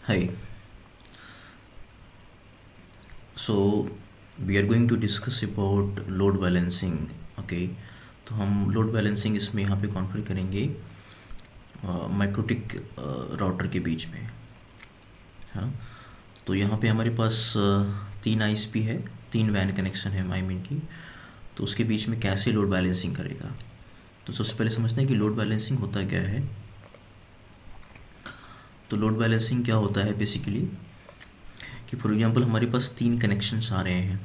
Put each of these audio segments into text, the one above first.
Hi. So we are going to discuss about load balancing. Okay. तो हम load balancing इसमें यहाँ पे कॉन्फ़िगर करेंगे माइक्रोटिक राउटर के बीच में। हाँ, तो यहाँ पे हमारे पास तीन आईएसपी है, तीन वैन कनेक्शन है आई मीन की। तो उसके बीच में कैसे लोड बैलेंसिंग करेगा। तो सबसे पहले समझते हैं कि लोड बैलेंसिंग होता क्या है। तो लोड बैलेंसिंग क्या होता है बेसिकली कि फॉर एग्जांपल हमारे पास तीन कनेक्शंस आ रहे हैं।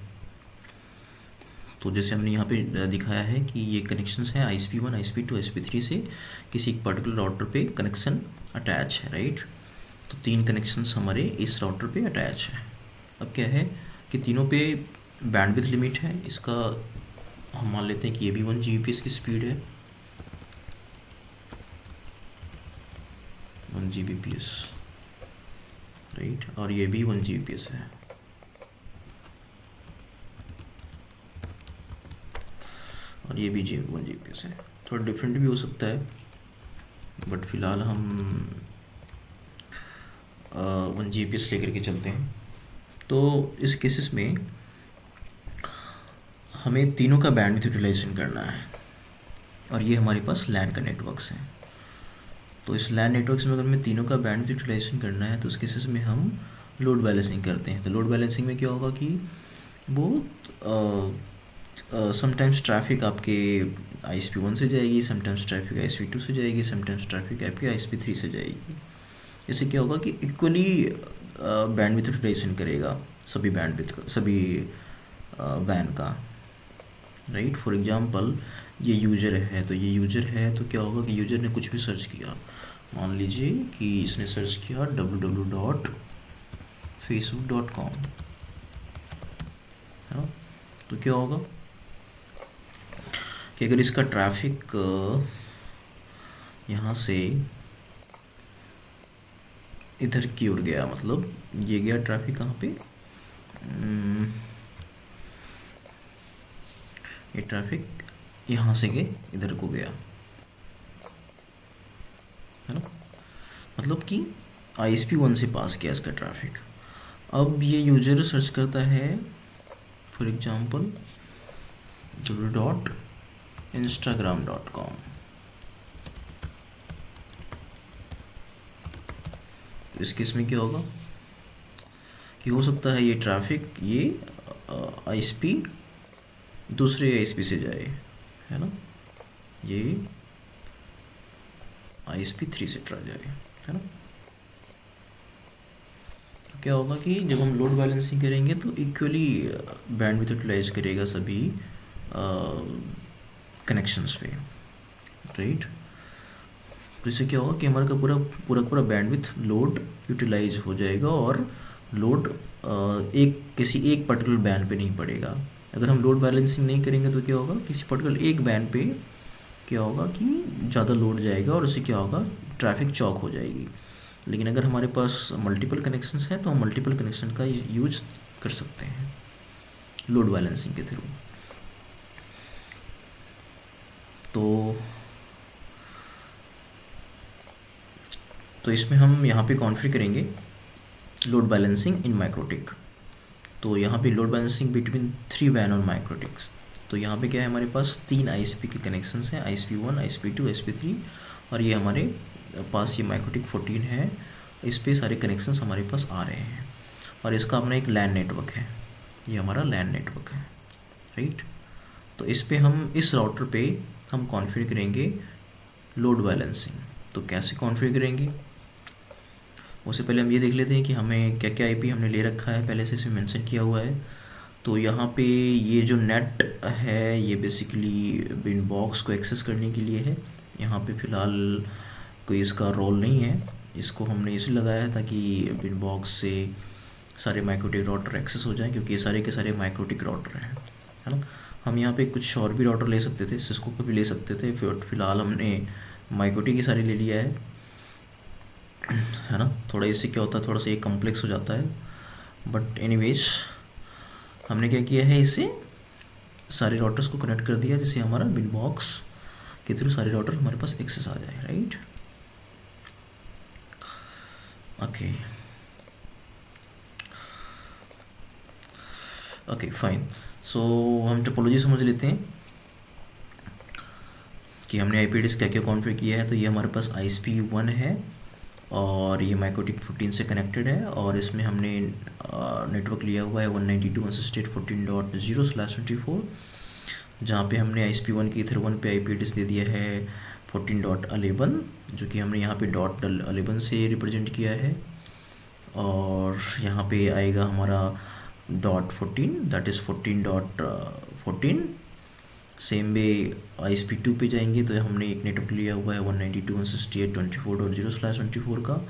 तो जैसे हमने यहाँ पे दिखाया है कि ये कनेक्शंस हैं ISP1, ISP2, ISP3 से किसी एक पर्टिकुलर राउटर पे कनेक्शन अटैच है, राइट। तो तीन कनेक्शंस हमारे इस राउटर पे अटैच है। अब क्या है कि तीनों पे बैंडविड्थ लिमिट है। इसका हम मान लेते हैं कि ये भी 1 Gbps की स्पीड है, 1 Gbps, राइट। और ये भी 1 Gbps है। और ये भी 1 Gbps है। थोड़ा डिफरेंट भी हो सकता है, बट फिलहाल हम 1 Gbps लेकर के चलते हैं। तो इस केसेस में हमें तीनों का बैंडविड्थ यूटिलाइजेशन करना है, और ये हमारे पास लैन का नेटवर्क्स है। तो इस लैन नेटवर्क्स में अगर हमें तीनों का बैंडविड्थ यूटिलाइजेशन करना है तो उस केसेस में हम लोड बैलेंसिंग करते हैं। तो लोड बैलेंसिंग में क्या होगा कि वो समटाइम्स ट्रैफिक आपके ISP1 से जाएगी, समटाइम्स ट्रैफिक ISP2 से जाएगी, समटाइम्स ट्रैफिक आपके ISP3 से जाएगी। इससे क्या होगा कि इक्वली बैंडविड्थ यूटिलाइजेशन करेगा सभी बैंडविड्थ का, सभी वैन का, राइट। फॉर एग्जांपल ये यूजर है, तो ये यूजर है तो क्या होगा कि यूजर ने कुछ भी सर्च किया। मान लीजिए कि इसने सर्च किया www.facebook.com, है ना। तो क्या होगा कि अगर इसका ट्रैफिक यहाँ से इधर की ओर गया, मतलब ये गया ट्रैफिक कहाँ पे, ये ट्रैफिक यहाँ से के इधर को गया, है ना। मतलब कि ISP1 से पास किया इसका ट्रैफिक। अब ये यूजर सर्च करता है फॉर एग्जांपल www.instagram.com। इस केस में क्या होगा कि हो सकता है ये ट्रैफिक ये ISP दूसरे ISP से जाए, है ना, ये ISP3 से ट्रा जाए, है ना। तो क्या होगा कि जब हम लोड बैलेंसिंग करेंगे तो इक्वली बैंडविड्थ यूटिलाइज करेगा सभी कनेक्शंस पे, राइट। तो इससे क्या होगा कि हमारा का पूरा बैंडविड्थ लोड यूटिलाइज हो जाएगा, और लोड किसी एक पर्टिकुलर बैंड पे नहीं पड़ेगा। अगर हम लोड बैलेंसिंग नहीं करेंगे तो क्या होगा, किसी पर्टिकुलर एक बैंड पे क्या होगा कि ज़्यादा लोड जाएगा, और उससे क्या होगा, ट्रैफिक चौक हो जाएगी। लेकिन अगर हमारे पास मल्टीपल कनेक्शंस हैं तो हम मल्टीपल कनेक्शन का यूज कर सकते हैं लोड बैलेंसिंग के थ्रू। तो इसमें हम यहाँ पे कॉन्फ़िगर करेंगे लोड बैलेंसिंग इन माइक्रोटिक। तो यहाँ पे लोड बैलेंसिंग बिटवीन 3 वैन और माइक्रोटिक्स। तो यहाँ पे क्या है, हमारे पास तीन ISP के कनेक्शंस हैं, ISP1, ISP2, ISP3, और ये हमारे पास ये माइक्रोटिक 14 है। इस पे सारे कनेक्शंस हमारे पास आ रहे हैं, और इसका अपना एक लैन नेटवर्क है, ये हमारा लैन नेटवर्क है, राइट। तो इस पे हम इस राउटर पे हम कॉन्फ़िगर करेंगे लोड बैलेंसिंग। तो कैसे कॉन्फ़िगर करेंगे, उससे पहले हम ये देख लेते हैं कि हमें क्या क्या IP हमने ले रखा है, पहले से इसे मेंशन किया हुआ है। तो यहाँ पे ये जो नेट है ये बेसिकली बिन बॉक्स को एक्सेस करने के लिए है। यहाँ पे फ़िलहाल कोई इसका रोल नहीं है, इसको हमने इसलिए लगाया है ताकि बिन बॉक्स से सारे माइक्रोटिक राउटर एक्सेस हो जाएं, क्योंकि ये सारे के सारे माइक्रोटिक राउटर हैं, है ना। हम यहाँ पे कुछ और भी राउटर ले सकते थे, सिस्को का भी ले सकते थे, फिलहाल हमने माइक्रोटिक ही सारे ले लिया है ना। थोड़ा इससे क्या होता है, थोड़ा सा ये कॉम्प्लेक्स हो जाता है, बट एनीवेज हमने क्या किया है, इससे सारे राउटर्स को कनेक्ट कर दिया जिससे हमारा बिन बॉक्स के थ्रू सारे राउटर हमारे पास एक्सेस आ जाए, right. Okay, okay fine. So हम टोपोलॉजी समझ लेते हैं कि हमने आईपी एड्रेस क्या क्या कॉन्फ़िगर किया है। तो ये हमारे पास ISP1 है और ये MikroTik 14 से कनेक्टेड है और इसमें हमने नेटवर्क लिया हुआ है 192.168.14.0/24, जहाँ पे हमने ISP1 की ईथर 1 पे आईपी एड्रेस दे दिया है 14.11, जो कि हमने यहाँ पे .11 से रिप्रेजेंट किया है। और यहाँ पे आएगा हमारा .14, that is 14.14। Same way ISP2 पे जाएंगे तो हमने एक नेटवर्क लिया हुआ है 192.168.24.0/24 का,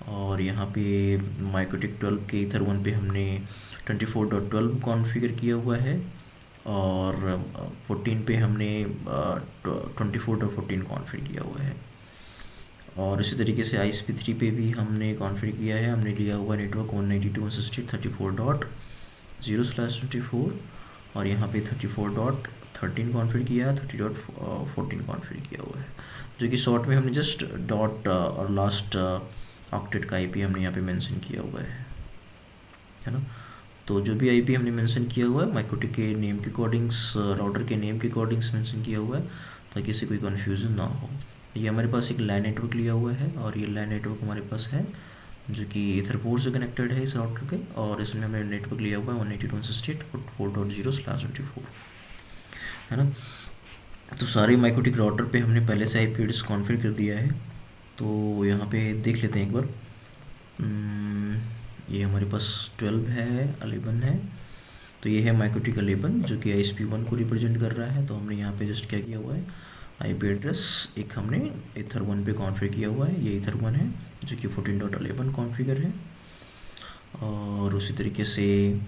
और यहाँ पे MikroTik 12 के ईथर 1 पे हमने 24.12 कॉन्फ़िगर किया हुआ है और 14 पे हमने 24.14 कॉन्फ़िगर किया हुआ है। और इसी तरीके से ISP3 पे भी हमने कॉन्फ़िगर किया है, हमने लिया हुआ नेटवर्क 192.168.34.0/24 और यहाँ पे 34.13 कॉन्फ़िगर किया है, 30.14 कॉन्फ़िगर किया हुआ है, जो कि शॉर्ट में हमने जस्ट डॉट और लास्ट ऑक्टेट का IP हमने यहाँ पे मेंशन किया हुआ है ना। तो जो भी IP हमने मेंशन किया हुआ है MikroTik के नेम के अकॉर्डिंग्स, राउटर के नेम के अकॉर्डिंग्स मेंशन किया हुआ है ताकि किसी कोई कन्फ्यूज़न ना हो। ये हमारे पास एक LAN नेटवर्क लिया हुआ है और ये LAN नेटवर्क हमारे पास है जो कि ईथर 4 से कनेक्टेड है इस राउटर के, और इसमें हमने नेटवर्क लिया हुआ है 192.168.4.0/24 है ना। तो सारे MikroTik राउटर पे हमने पहले से IP एड्रेस कॉन्फ़िगर कर दिया है। तो यहाँ पे देख लेते हैं एक बार। ये हमारे पास 12 है, 11 है, तो ये है MikroTik 11 जो कि ISP1 को रिप्रेजेंट कर रहा है। तो हमने यहाँ पे जस्ट क्या किया हुआ है, IP एड्रेस एक हमने ईथर 1 पे कॉन्फ़िगर किया हुआ है, ये ईथर 1 है जो कि 14.11 कॉन्फ़िगर है। और उसी तरीके से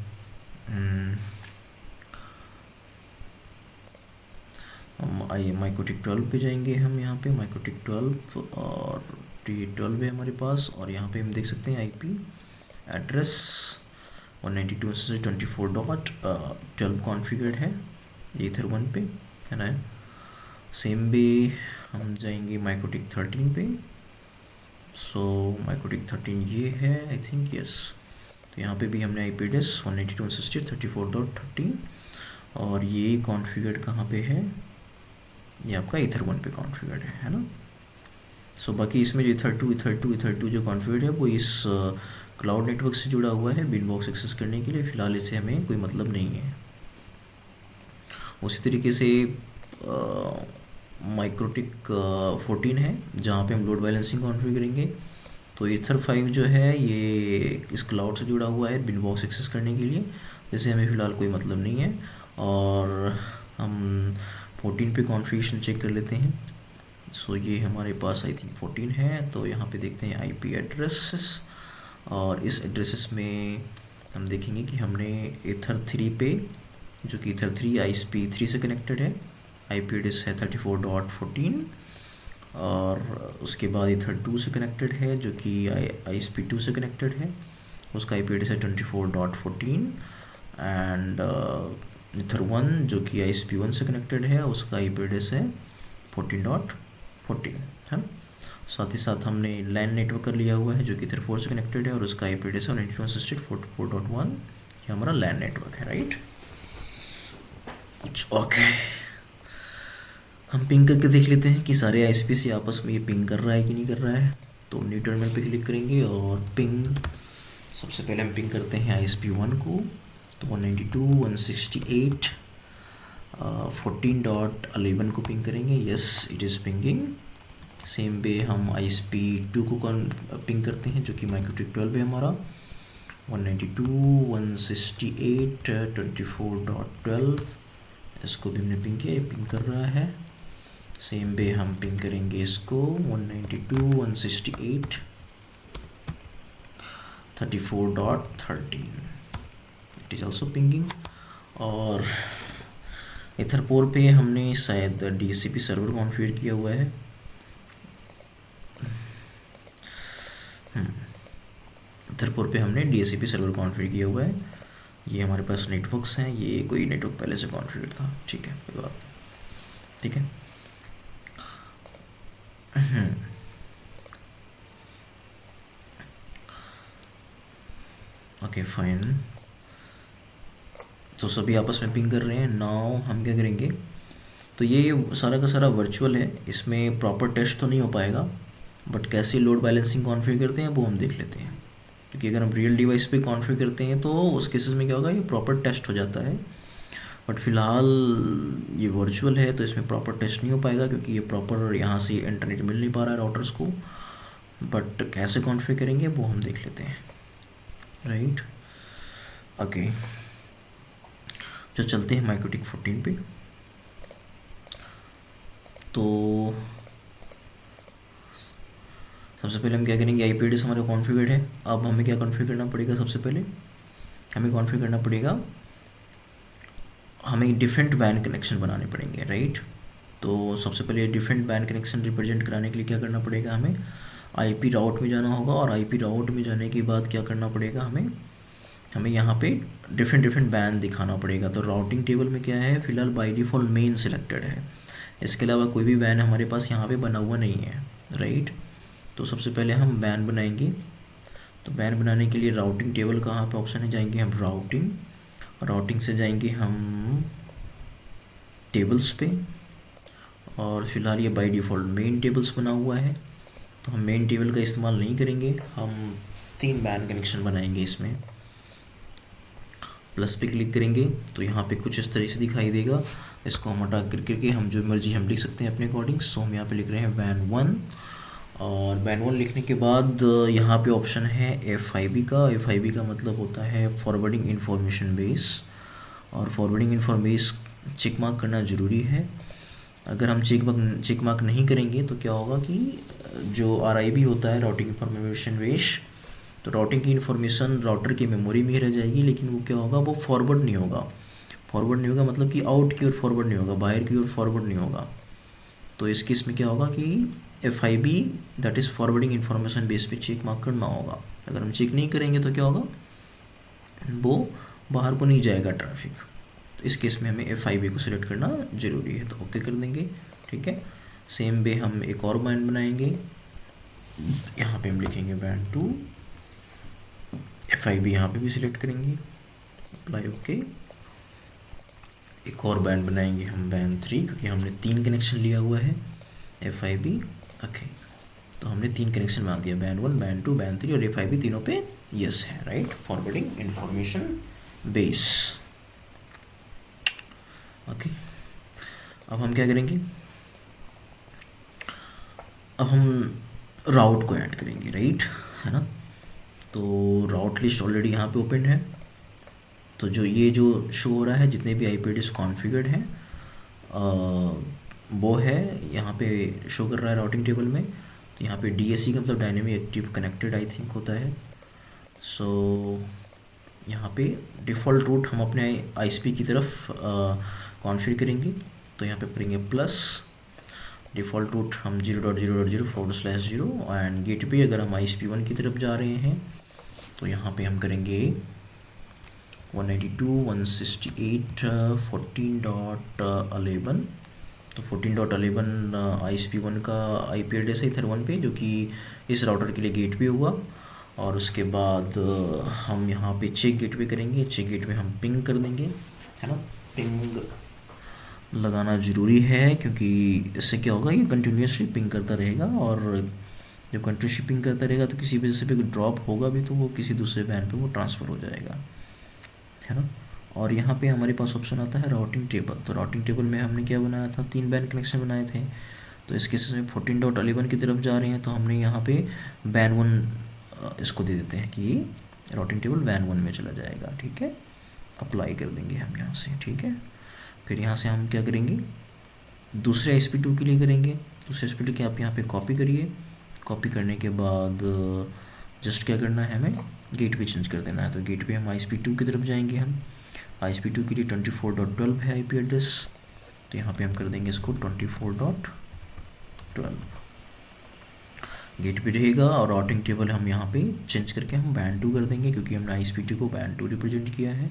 हम MikroTik 12 पे जाएंगे, हम यहाँ पे MikroTik 12 और T12 है हमारे पास, और यहाँ पे हम देख सकते हैं IP एड्रेस 192.168.24.12 कॉन्फ़िगर्ड है ईथर 1 पे, है ना। सेम वे हम जाएंगे MikroTik 13 पे। सो MikroTik 13 ये है आई थिंक, यस। तो यहाँ पे भी हमने IP एड्रेस 192.168.34.13 और ये कॉन्फ़िगर्ड कहाँ पे है, ये आपका ईथर 1 पे कॉन्फ़िगर्ड है ना। सो बाकी इसमें जो ईथर 2 जो कॉन्फ़िगर्ड है वो इस क्लाउड नेटवर्क से जुड़ा हुआ है बिनबॉक्स एक्सेस करने के लिए। फ़िलहाल इससे हमें कोई मतलब नहीं है। उसी तरीके से MikroTik 14 है जहाँ पे हम लोड बैलेंसिंग कॉन्फ़िगर करेंगे। तो ईथर 5 जो है ये इस क्लाउड से जुड़ा हुआ है बिनबॉक्स एक्सेस करने के लिए, जैसे हमें फ़िलहाल कोई मतलब नहीं है। और हम 14 पे कॉन्फ़िगरेशन चेक कर लेते हैं। सो ये हमारे पास आई थिंक 14 है। तो यहाँ पे देखते हैं IP एड्रेसेस, और इस एड्रेसेस में हम देखेंगे कि हमने ईथर 3 पे, जो कि ईथर 3 ISP3 से कनेक्टेड है, IP एड्रेस है 34.14, और उसके बाद ईथर 2 से कनेक्टेड है जो कि ISP2 से कनेक्टेड है, उसका IP एड्रेस है 24.14, एंड ईथर 1 जो कि ISP1 से कनेक्टेड है, उसका IP एड्रेस है 14.14 है। साथ ही साथ हमने LAN नेटवर्क कर लिया हुआ है जो कि ईथर 4 से कनेक्टेड है और उसका IP एड्रेस है 192.168.4.1। ये हमारा LAN नेटवर्क है, राइट। ओके, हम पिंग करके देख लेते हैं कि सारे ISP आपस में ये पिंग कर रहा है कि नहीं कर रहा है। तो न्यू टर्मिनल पे क्लिक करेंगे और पिंग, सबसे पहले हम पिंग करते हैं ISP1 को। तो 192.168.14.11 को पिंग करेंगे, yes it is pinging. Same way हम ISP2 को पिंग करते हैं जो कि MikroTik 12 है हमारा, 192.168.24.12, इसको भी हमने पिंग किया, ये पिंग कर रहा है। सेम वे हम पिंग करेंगे इसको 192.168.34.13, इट इज़ ऑल्सो पिंगिंग। और ईथर 4 पे हमने शायद DHCP सर्वर कॉन्फ़िगर किया हुआ है। ईथर 4 पे हमने DHCP सर्वर कॉन्फ़िगर किया हुआ है। ये हमारे पास नेटवर्क्स हैं, ये कोई नेटवर्क पहले से कॉन्फ़िगर था, ठीक है, कोई बात, ठीक है। Okay fine. तो सभी आपस में पिंग कर रहे हैं। नाउ हम क्या करेंगे, तो ये सारा का सारा वर्चुअल है, इसमें प्रॉपर टेस्ट तो नहीं हो पाएगा, बट कैसे लोड बैलेंसिंग कॉन्फ़िगर करते हैं वो हम देख लेते हैं। क्योंकि अगर हम रियल डिवाइस पे कॉन्फ़िगर करते हैं तो उस केसेस में क्या होगा, ये प्रॉपर टेस्ट हो जाता है। बट फ़िलहाल ये वर्चुअल है तो इसमें प्रॉपर टेस्ट नहीं हो पाएगा, क्योंकि ये प्रॉपर यहाँ से इंटरनेट मिल नहीं पा रहा है राउटर्स को। बट कैसे कॉन्फ़िगर करेंगे वो हम देख लेते हैं, राइट। ओके, जो चलते हैं माइक्रोटिक 14 पे। तो सबसे पहले हम क्या करेंगे, आईपी एड्रेस हमारा कॉन्फ़िगर्ड है। अब हमें क्या कॉन्फ़िगर करना पड़ेगा, सबसे पहले हमें कॉन्फ़िगर करना पड़ेगा, हमें डिफरेंट वैन कनेक्शन बनाने पड़ेंगे, राइट। तो सबसे पहले डिफरेंट वैन कनेक्शन रिप्रेजेंट कराने के लिए क्या करना पड़ेगा, हमें आईपी राउट में जाना होगा। और आईपी राउट में जाने के बाद क्या करना पड़ेगा, हमें यहाँ पे डिफरेंट वैन दिखाना पड़ेगा। तो राउटिंग टेबल में क्या है, फ़िलहाल बाय डिफ़ॉल्ट मेन सिलेक्टेड है, इसके अलावा कोई भी वैन हमारे पास यहाँ पे बना हुआ नहीं है, राइट। तो सबसे पहले हम वैन बनाएंगे। तो वैन बनाने के लिए राउटिंग टेबल कहाँ पे ऑप्शन है, जाएंगे हम राउटिंग से जाएंगे हम टेबल्स पे। और फिलहाल ये बाय डिफ़ॉल्ट मेन टेबल्स बना हुआ है, तो हम मेन टेबल का इस्तेमाल नहीं करेंगे, हम 3 वैन कनेक्शन बनाएंगे इसमें। प्लस पे क्लिक करेंगे तो यहाँ पे कुछ इस तरह से दिखाई देगा। इसको हम हटा करके हम जो मर्जी हम लिख सकते हैं अपने अकॉर्डिंग। सो हम यहाँ पे लिख रहे हैं वैन 1। और वैन 1 लिखने के बाद यहाँ पे ऑप्शन है FIB का। FIB का मतलब होता है फॉरवर्डिंग इंफॉर्मेशन बेस, और फॉरवर्डिंग इंफॉर्मेशन चेक मार्क करना ज़रूरी है। अगर हम चेक मार्क नहीं करेंगे तो क्या होगा कि जो RIB होता है, राउटिंग इंफॉर्मेशन बेस, तो राउटिंग की इन्फॉर्मेशन राउटर की मेमोरी में ही रह जाएगी, लेकिन वो क्या होगा, वो फॉरवर्ड नहीं होगा। मतलब कि आउट की ओर फॉरवर्ड नहीं होगा, बाहर की ओर फॉरवर्ड नहीं होगा। तो इस केस में क्या होगा कि FIB that is forwarding information base पे चेक मार्क करना होगा। अगर हम चेक नहीं करेंगे तो क्या होगा, वो बाहर को नहीं जाएगा ट्रैफिक। इस केस में हमें FIB को सिलेक्ट करना ज़रूरी है, तो ओके कर देंगे, ठीक है। सेम वे हम एक और बैंड बनाएंगे, यहाँ पे हम लिखेंगे बैंड 2। FIB यहाँ पे भी सिलेक्ट करेंगे, अप्लाई ओके। एक और बैंड बनाएंगे हम बैंड 3, क्योंकि हमने 3 कनेक्शन लिया हुआ है FIB, ओके। तो हमने 3 कनेक्शन बना दिया, बैंड 1, बैंड 2, बैंड 3, और FIB तीनों पे यस है, right, forwarding information base, okay. अब हम क्या करेंगे, अब हम राउट को ऐड करेंगे, राइट, है ना। तो राउट लिस्ट ऑलरेडी यहाँ पे ओपन है। तो जो शो हो रहा है, जितने भी IP एड्रेस कॉन्फ़िगर्ड हैं वो है यहाँ पे शो कर रहा है राउटिंग टेबल में। तो यहाँ पे DAC का मतलब dynamic active connected I think होता है। सो यहाँ पे डिफ़ॉल्ट रूट हम अपने ISP की तरफ कॉन्फ़िगर करेंगे। तो यहाँ पे करेंगे प्लस डिफ़ॉल्ट रूट हम 0.0.0/0 एंड गेट पे अगर हम ISP1 की तरफ जा रहे हैं तो यहाँ पे हम करेंगे 192.168.14.11। तो 14.11 ISP1 का IP एड्रेस है इथर 1 पे, जो कि इस राउटर के लिए गेट पे हुआ। और उसके बाद हम यहाँ पे चेक गेट पे करेंगे, चेक गेट पे हम पिंग कर देंगे, है ना। पिंग लगाना ज़रूरी है, क्योंकि इससे क्या होगा, ये कंटिन्यूसली पिंग करता रहेगा, और जब कंटिन्यूसली पिंग करता रहेगा तो किसी वजह से भी ड्रॉप होगा भी तो वो किसी दूसरे वैन पे वो ट्रांसफ़र हो जाएगा, है ना। और यहाँ पे हमारे पास ऑप्शन आता है राउटिंग टेबल। तो राउटिंग टेबल में हमने क्या बनाया था, 3 वैन कनेक्शन बनाए थे। तो इस केस में 14.11 की तरफ जा रहे हैं, तो हमने यहाँ पे वैन 1 इसको दे देते हैं कि राउटिंग टेबल वैन 1 में चला जाएगा, ठीक है। अप्लाई कर देंगे हम यहाँ से, ठीक है। फिर यहाँ से हम क्या करेंगे, दूसरे ISP2 के लिए करेंगे। दूसरे ISP2 के आप यहाँ पे कॉपी करिए। कॉपी करने के बाद जस्ट क्या करना है, हमें गेट पे चेंज कर देना है। तो गेट पे हम ISP2 की तरफ जाएंगे। हम ISP2 के लिए 24.12 है IP एड्रेस, तो यहाँ पे हम कर देंगे इसको 24.12 गेट पे रहेगा। और राउटिंग टेबल हम यहाँ पे चेंज करके हम बैंड 2 कर देंगे, क्योंकि हमने ISP2 को बैंड 2 रिप्रेजेंट किया है।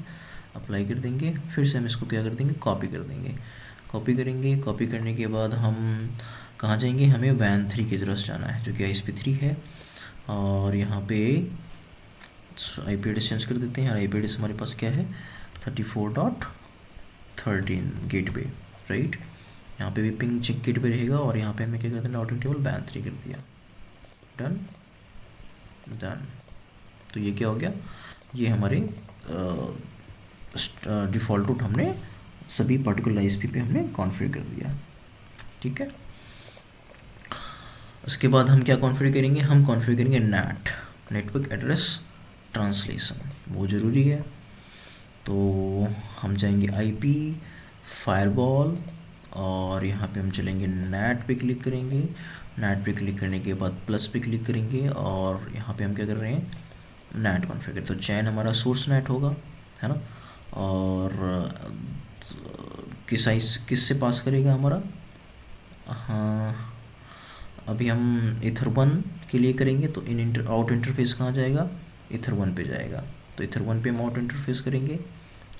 अप्लाई कर देंगे। फिर से हम इसको क्या कर देंगे, कॉपी कर देंगे। कॉपी करेंगे, कॉपी करने के बाद हम कहाँ जाएंगे, हमें वैन 3 की तरफ जाना है, जो कि ISP3 है। और यहाँ पे IP एड्रेस चेंज कर देते हैं। और IP एड्रेस हमारे पास क्या है, 34.13 गेटवे, राइट। यहाँ पे भी पिंग चेक गेटवे रहेगा और यहाँ पे हमें क्या कर देना, राउटिंग टेबल बैन 3 कर दिया, डन डन। तो ये क्या हो गया, ये हमारे डिफ़ॉल्ट रूट हमने सभी पर्टिकुलर आईएसपी पे हमने कॉन्फ़िगर कर दिया, ठीक है। उसके बाद हम क्या कॉन्फ़िगर करेंगे, हम कॉन्फ़िगर करेंगे नैट, नेटवर्क एड्रेस ट्रांसलेशन, वो ज़रूरी है। तो हम जाएंगे आईपी फायरवॉल और यहाँ पे हम चलेंगे नैट पे क्लिक करेंगे। नैट पे क्लिक करने के बाद प्लस पे क्लिक करेंगे और यहाँ पे हम क्या कर रहे हैं, नैट कॉन्फ़िगर। तो चैन हमारा सोर्स नैट होगा, है ना। और किस से पास करेगा हमारा, हाँ अभी हम ईथर 1 के लिए करेंगे। तो आउट इंटरफेस कहाँ जाएगा, ईथर 1 पे जाएगा। तो ईथर 1 पे हम आउट इंटरफेस करेंगे,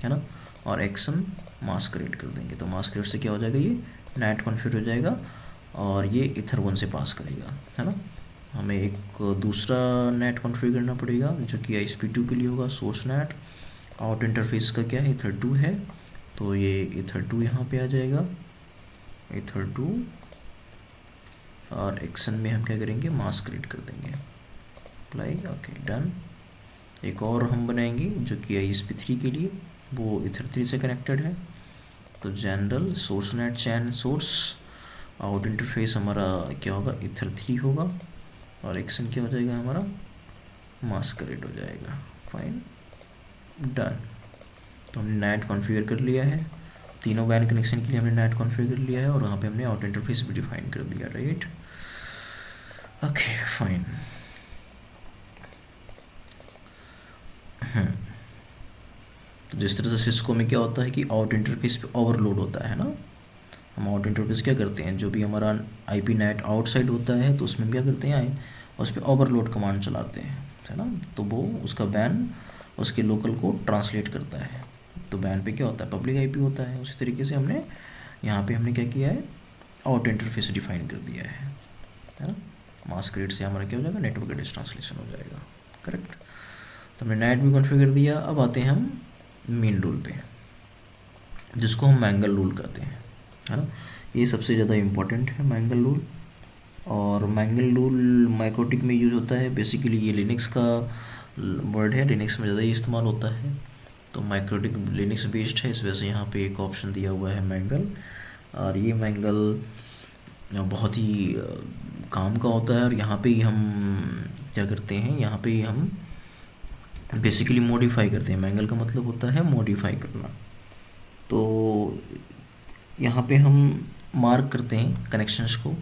है ना, और एक्शन मास्करेड कर देंगे। तो मास्करेड से क्या हो जाएगा, ये नैट कॉन्फ़िगर हो जाएगा और ये ईथर 1 से पास करेगा, है ना। हमें एक दूसरा नेट कॉन्फ़िगर करना पड़ेगा जो कि ISP2 के लिए होगा, सोर्स नेट। आउट इंटरफेस का क्या है, ईथर 2 है। तो ये ईथर 2 यहाँ पे आ जाएगा, ईथर 2, और एक्शन में हम क्या करेंगे, मास्करेड कर देंगे, अप्लाई, ओके डन। एक और हम बनाएंगे जो कि ISP3 के लिए, वो ईथर 3 से कनेक्टेड है। तो जनरल सोर्स नेट चैन सोर्स, आउट इंटरफेस हमारा क्या होगा, ईथर 3 होगा और एक्शन क्या हो जाएगा हमारा, मास्करेड हो जाएगा, फाइन डन। तो हमने नेट कॉन्फ़िगर कर लिया है, तीनों वैन कनेक्शन के लिए हमने नेट कॉन्फ़िगर कर लिया है और वहाँ पे हमने आउट इंटरफेस भी डिफाइन कर दिया, राइट, ओके फाइन। तो जिस तरह से सिस्को में क्या होता है कि आउट इंटरफेस पे ओवरलोड होता है ना, हम आउट इंटरफेस क्या करते हैं, जो भी हमारा आईपी नेट आउटसाइड होता है तो उसमें क्या करते हैं, आए उस पर ओवरलोड कमांड चलाते हैं, है ना। तो वो उसका बैन उसके लोकल को ट्रांसलेट करता है। तो बैन पे क्या होता है, पब्लिक आईपी होता है। उसी तरीके से हमने यहाँ पे हमने क्या किया है, आउट इंटरफेस डिफाइन कर दिया है ना। मास्करेड से हमारा क्या हो जाएगा, नेटवर्क एड्रेस ट्रांसलेशन हो जाएगा, करेक्ट। तो हमने नेट भी कॉन्फ़िगर कर दिया। अब आते हैं हम मेन रूल पे, जिसको हम मैंगल रूल कहते हैं, है ना। ये सबसे ज़्यादा इम्पोर्टेंट है मैंगल रूल। और मैंगल रूल माइक्रोटिक में यूज़ होता है, बेसिकली ये लिनक्स का वर्ड है, लिनक्स में ज़्यादा ही इस्तेमाल होता है। तो माइक्रोटिक लिनक्स बेस्ड है, इस वजह से यहाँ पे एक ऑप्शन दिया हुआ है मैंगल। और ये मैंगल बहुत ही काम का होता है। और यहाँ पे ही हम क्या करते हैं, यहाँ पे ही हम बेसिकली मॉडिफाई करते हैं। मैंगल का मतलब होता है मॉडिफाई करना। तो यहाँ पे हम मार्क करते हैं कनेक्शंस को,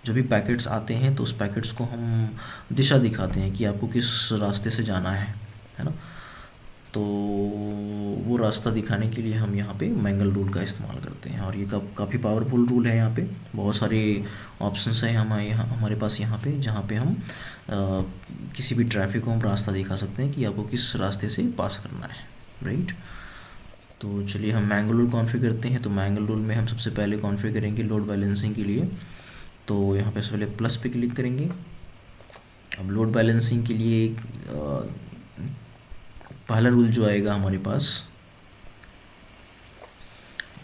जो भी पैकेट्स आते हैं तो उस पैकेट्स को हम दिशा दिखाते हैं कि आपको किस रास्ते से जाना है ना। तो वो रास्ता दिखाने के लिए हम यहाँ पे मैंगल रूल का इस्तेमाल करते हैं। और ये काफ़ी पावरफुल रूल है। यहाँ पे बहुत सारे ऑप्शंस हैं हमारे पास यहाँ पे, जहाँ पे हम किसी भी ट्रैफिक को हम रास्ता दिखा सकते हैं कि आपको किस रास्ते से पास करना है, राइट। तो चलिए हम मैंगल रूल कॉन्फ़िगर करते हैं। तो मैंगल रूल में हम सबसे पहले कॉन्फ़िगर करेंगे लोड बैलेंसिंग के लिए। तो यहाँ पे सबसे पहले प्लस पे क्लिक करेंगे। अब लोड बैलेंसिंग के लिए पहला रूल जो आएगा हमारे पास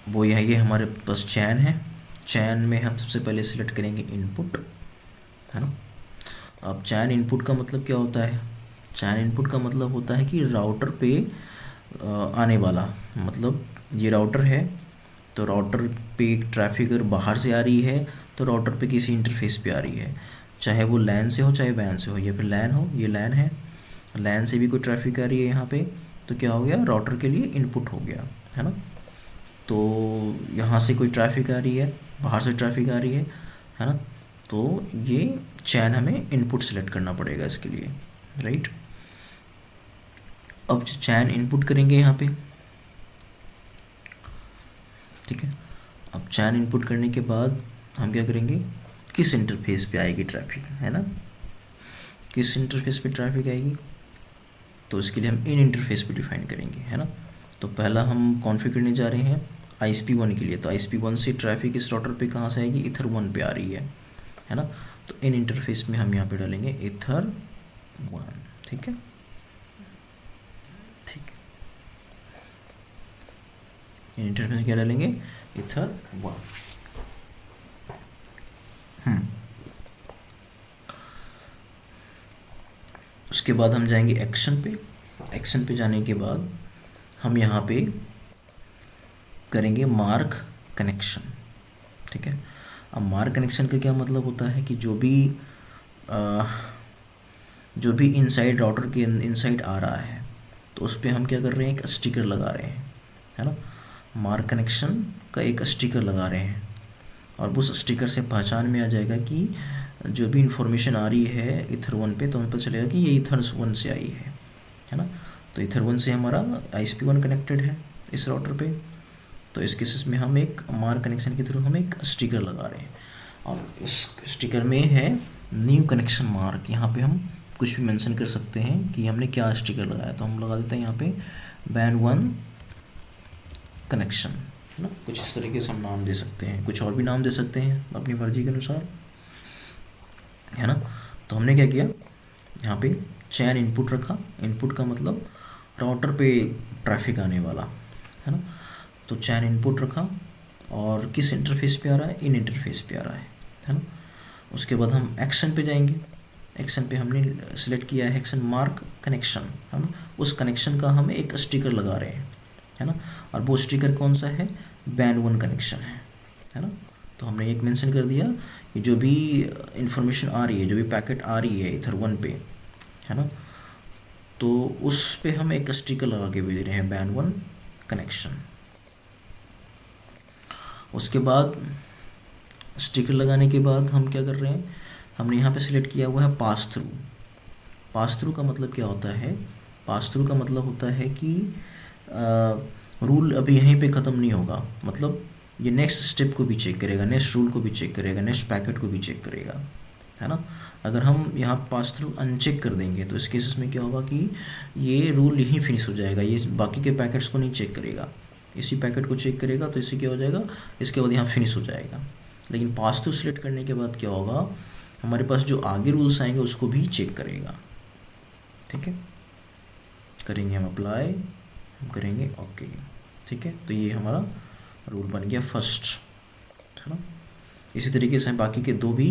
वो ये हमारे पास चैन है। चैन में हम सबसे पहले सिलेक्ट करेंगे इनपुट, है ना। अब चैन इनपुट का मतलब क्या होता है, चैन इनपुट का मतलब होता है कि राउटर पे आने वाला, मतलब ये राउटर है तो राउटर पे ट्रैफिक अगर बाहर से आ रही है तो राउटर पे किसी इंटरफेस पे आ रही है, चाहे वो लैन से हो चाहे वैन से हो, या फिर लैन हो, ये लैन है, लैन से भी कोई ट्रैफिक आ रही है यहाँ पे, तो क्या हो गया, राउटर के लिए इनपुट हो गया, है ना। तो यहाँ से कोई ट्रैफिक आ रही है, बाहर से ट्रैफिक आ रही है ना। तो ये चैन हमें इनपुट सेलेक्ट करना पड़ेगा इसके लिए, राइट। अब चैन इनपुट करेंगे यहाँ पे, ठीक है। अब चैन इनपुट करने के बाद हम क्या करेंगे, किस इंटरफेस पे आएगी ट्रैफिक, है ना, किस इंटरफेस पे ट्रैफिक आएगी, तो इसके लिए हम इन इंटरफेस पे डिफाइन करेंगे, है ना। तो पहला हम कॉन्फ़िगर करने जा रहे हैं ISP1 के लिए। तो ISP1 से ट्रैफिक इस राउटर पे कहाँ से आएगी, ईथर 1 पे आ रही है ना। तो इन इंटरफेस में हम यहाँ पे डालेंगे ईथर 1, ठीक है, ठीक है। इन इंटरफेस में क्या डालेंगे, ईथर 1। उसके बाद हम जाएंगे एक्शन पे। एक्शन पे जाने के बाद हम यहाँ पे करेंगे मार्क कनेक्शन, ठीक है। अब मार्क कनेक्शन का क्या मतलब होता है कि जो भी इनसाइड राउटर के इनसाइड आ रहा है तो उस पर हम क्या कर रहे हैं, एक स्टिकर लगा रहे हैं, है ना। मार्क कनेक्शन का एक स्टिकर लगा रहे हैं और उस स्टिकर से पहचान में आ जाएगा कि जो भी इंफॉर्मेशन आ रही है ईथर 1 पे तो हमें पता चलेगा कि ये ईथर 1 से आई है ना। तो ईथर 1 से हमारा ISP1 कनेक्टेड है इस राउटर पे। तो इस केसेस में हम एक मार्क कनेक्शन के थ्रू हम एक स्टिकर लगा रहे हैं और इस स्टिकर में है न्यू कनेक्शन मार्क। यहाँ पे हम कुछ भी मेंशन कर सकते हैं कि हमने क्या स्टिकर लगाया, तो हम लगा देते हैं यहाँ पे बैन 1 कनेक्शन, है ना। कुछ इस तरीके से हम नाम दे सकते हैं, कुछ और भी नाम दे सकते हैं अपनी मर्जी के अनुसार, है ना। तो हमने क्या किया, यहाँ पे चैन इनपुट रखा। इनपुट का मतलब राउटर पे ट्रैफिक आने वाला, है ना। तो चैन इनपुट रखा और किस इंटरफेस पे आ रहा है, इन इंटरफेस पे आ रहा है ना। उसके बाद हम एक्शन पे जाएंगे। एक्शन पे हमने सिलेक्ट किया है एक्शन मार्क कनेक्शन, हम उस कनेक्शन का हम एक स्टिकर लगा रहे हैं, है ना। और वो स्टिकर कौन सा है, बैन 1 कनेक्शन है ना। तो हमने एक मेंशन कर दिया कि जो भी इंफॉर्मेशन आ रही है, जो भी पैकेट आ रही है ईथर 1 पे, है ना, तो उस पे हम एक स्टिकर लगा के भेज रहे हैं बैन 1 कनेक्शन। उसके बाद स्टिकर लगाने के बाद हम क्या कर रहे हैं, हमने यहाँ पे सिलेक्ट किया हुआ है पास थ्रू। पास थ्रू का मतलब क्या होता है, पास थ्रू का मतलब होता है कि रूल अभी यहीं पे ख़त्म नहीं होगा, मतलब ये नेक्स्ट स्टेप को भी चेक करेगा, नेक्स्ट रूल को भी चेक करेगा, नेक्स्ट पैकेट को भी चेक करेगा, है ना। अगर हम यहाँ पास थ्रू अनचेक कर देंगे तो इस केसेस में क्या होगा कि ये रूल यहीं फिनिश हो जाएगा, ये बाकी के पैकेट्स को नहीं चेक करेगा, इसी पैकेट को चेक करेगा। तो इससे क्या हो जाएगा, इसके बाद यहाँ फिनिश हो जाएगा। लेकिन पास थ्रू सिलेक्ट करने के बाद क्या होगा, हमारे पास जो आगे रूल्स आएंगे उसको भी चेक करेगा, ठीक है। करेंगे हम अप्लाई, हम करेंगे ओके, ठीक है। तो ये हमारा रूल बन गया फर्स्ट, है ना। इसी तरीके से बाकी के दो भी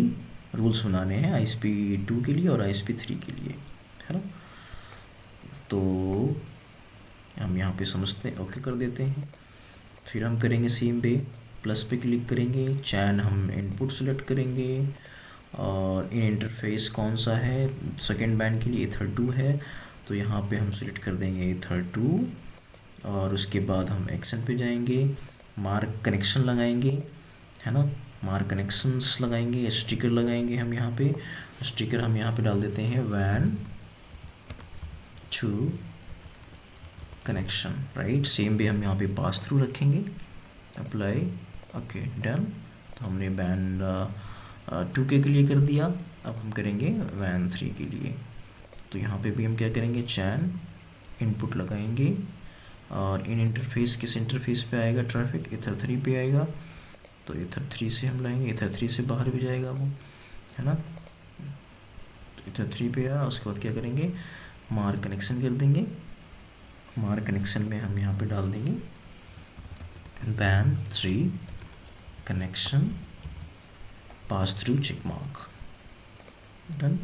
रूल्स बनाने हैं ISP2 के लिए और ISP3 के लिए, है ना। तो हम यहाँ पे समझते हैं, ओके कर देते हैं। फिर हम करेंगे सेम पे प्लस पे क्लिक करेंगे, चैन हम इनपुट सेलेक्ट करेंगे और इन इंटरफेस कौन सा है, सेकेंड बैंड के लिए ईथर 2 है, तो यहाँ पे हम सिलेक्ट कर देंगे ईथर 2। और उसके बाद हम एक्शन पे जाएंगे, मार्क कनेक्शन लगाएंगे, है ना। मार्क कनेक्शंस लगाएंगे, स्टिकर लगाएंगे हम यहाँ पे। स्टिकर हम यहाँ पे डाल देते हैं वैन 2 कनेक्शन, राइट। सेम भी हम यहाँ पे पास थ्रू रखेंगे, अप्लाई, ओके डन। तो हमने बैंड 2 के लिए कर दिया। अब हम करेंगे वैन 3 के लिए। तो यहाँ पे भी हम क्या करेंगे, चैन इनपुट लगाएंगे और इन इंटरफेस किस इंटरफेस पे आएगा ट्रैफिक, ईथर 3 पे आएगा। तो ईथर 3 से हम लाएंगे, ईथर 3 से बाहर भी जाएगा वो, है ना। तो ईथर 3 पे आया, उसके बाद क्या करेंगे, मार्क कनेक्शन कर देंगे। मार्क कनेक्शन में हम यहाँ पे डाल देंगे WAN 3 connection pass through check mark, done,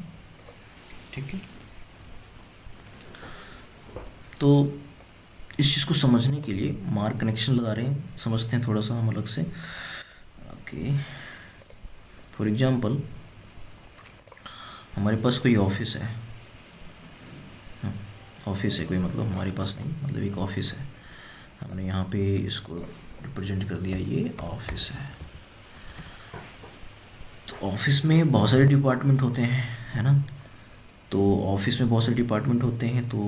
ठीक है। तो इस चीज़ को समझने के लिए मार्क कनेक्शन लगा रहे हैं, समझते हैं थोड़ा सा हम अलग से। ओके, फॉर एग्जांपल हमारे पास कोई ऑफिस है, ऑफिस है कोई, मतलब हमारे पास नहीं, मतलब एक ऑफिस है, हमने यहाँ पे इसको रिप्रेजेंट कर दिया, ये ऑफिस है। तो ऑफिस में बहुत सारे डिपार्टमेंट होते हैं, है ना। तो ऑफिस में बहुत सारे डिपार्टमेंट होते हैं, तो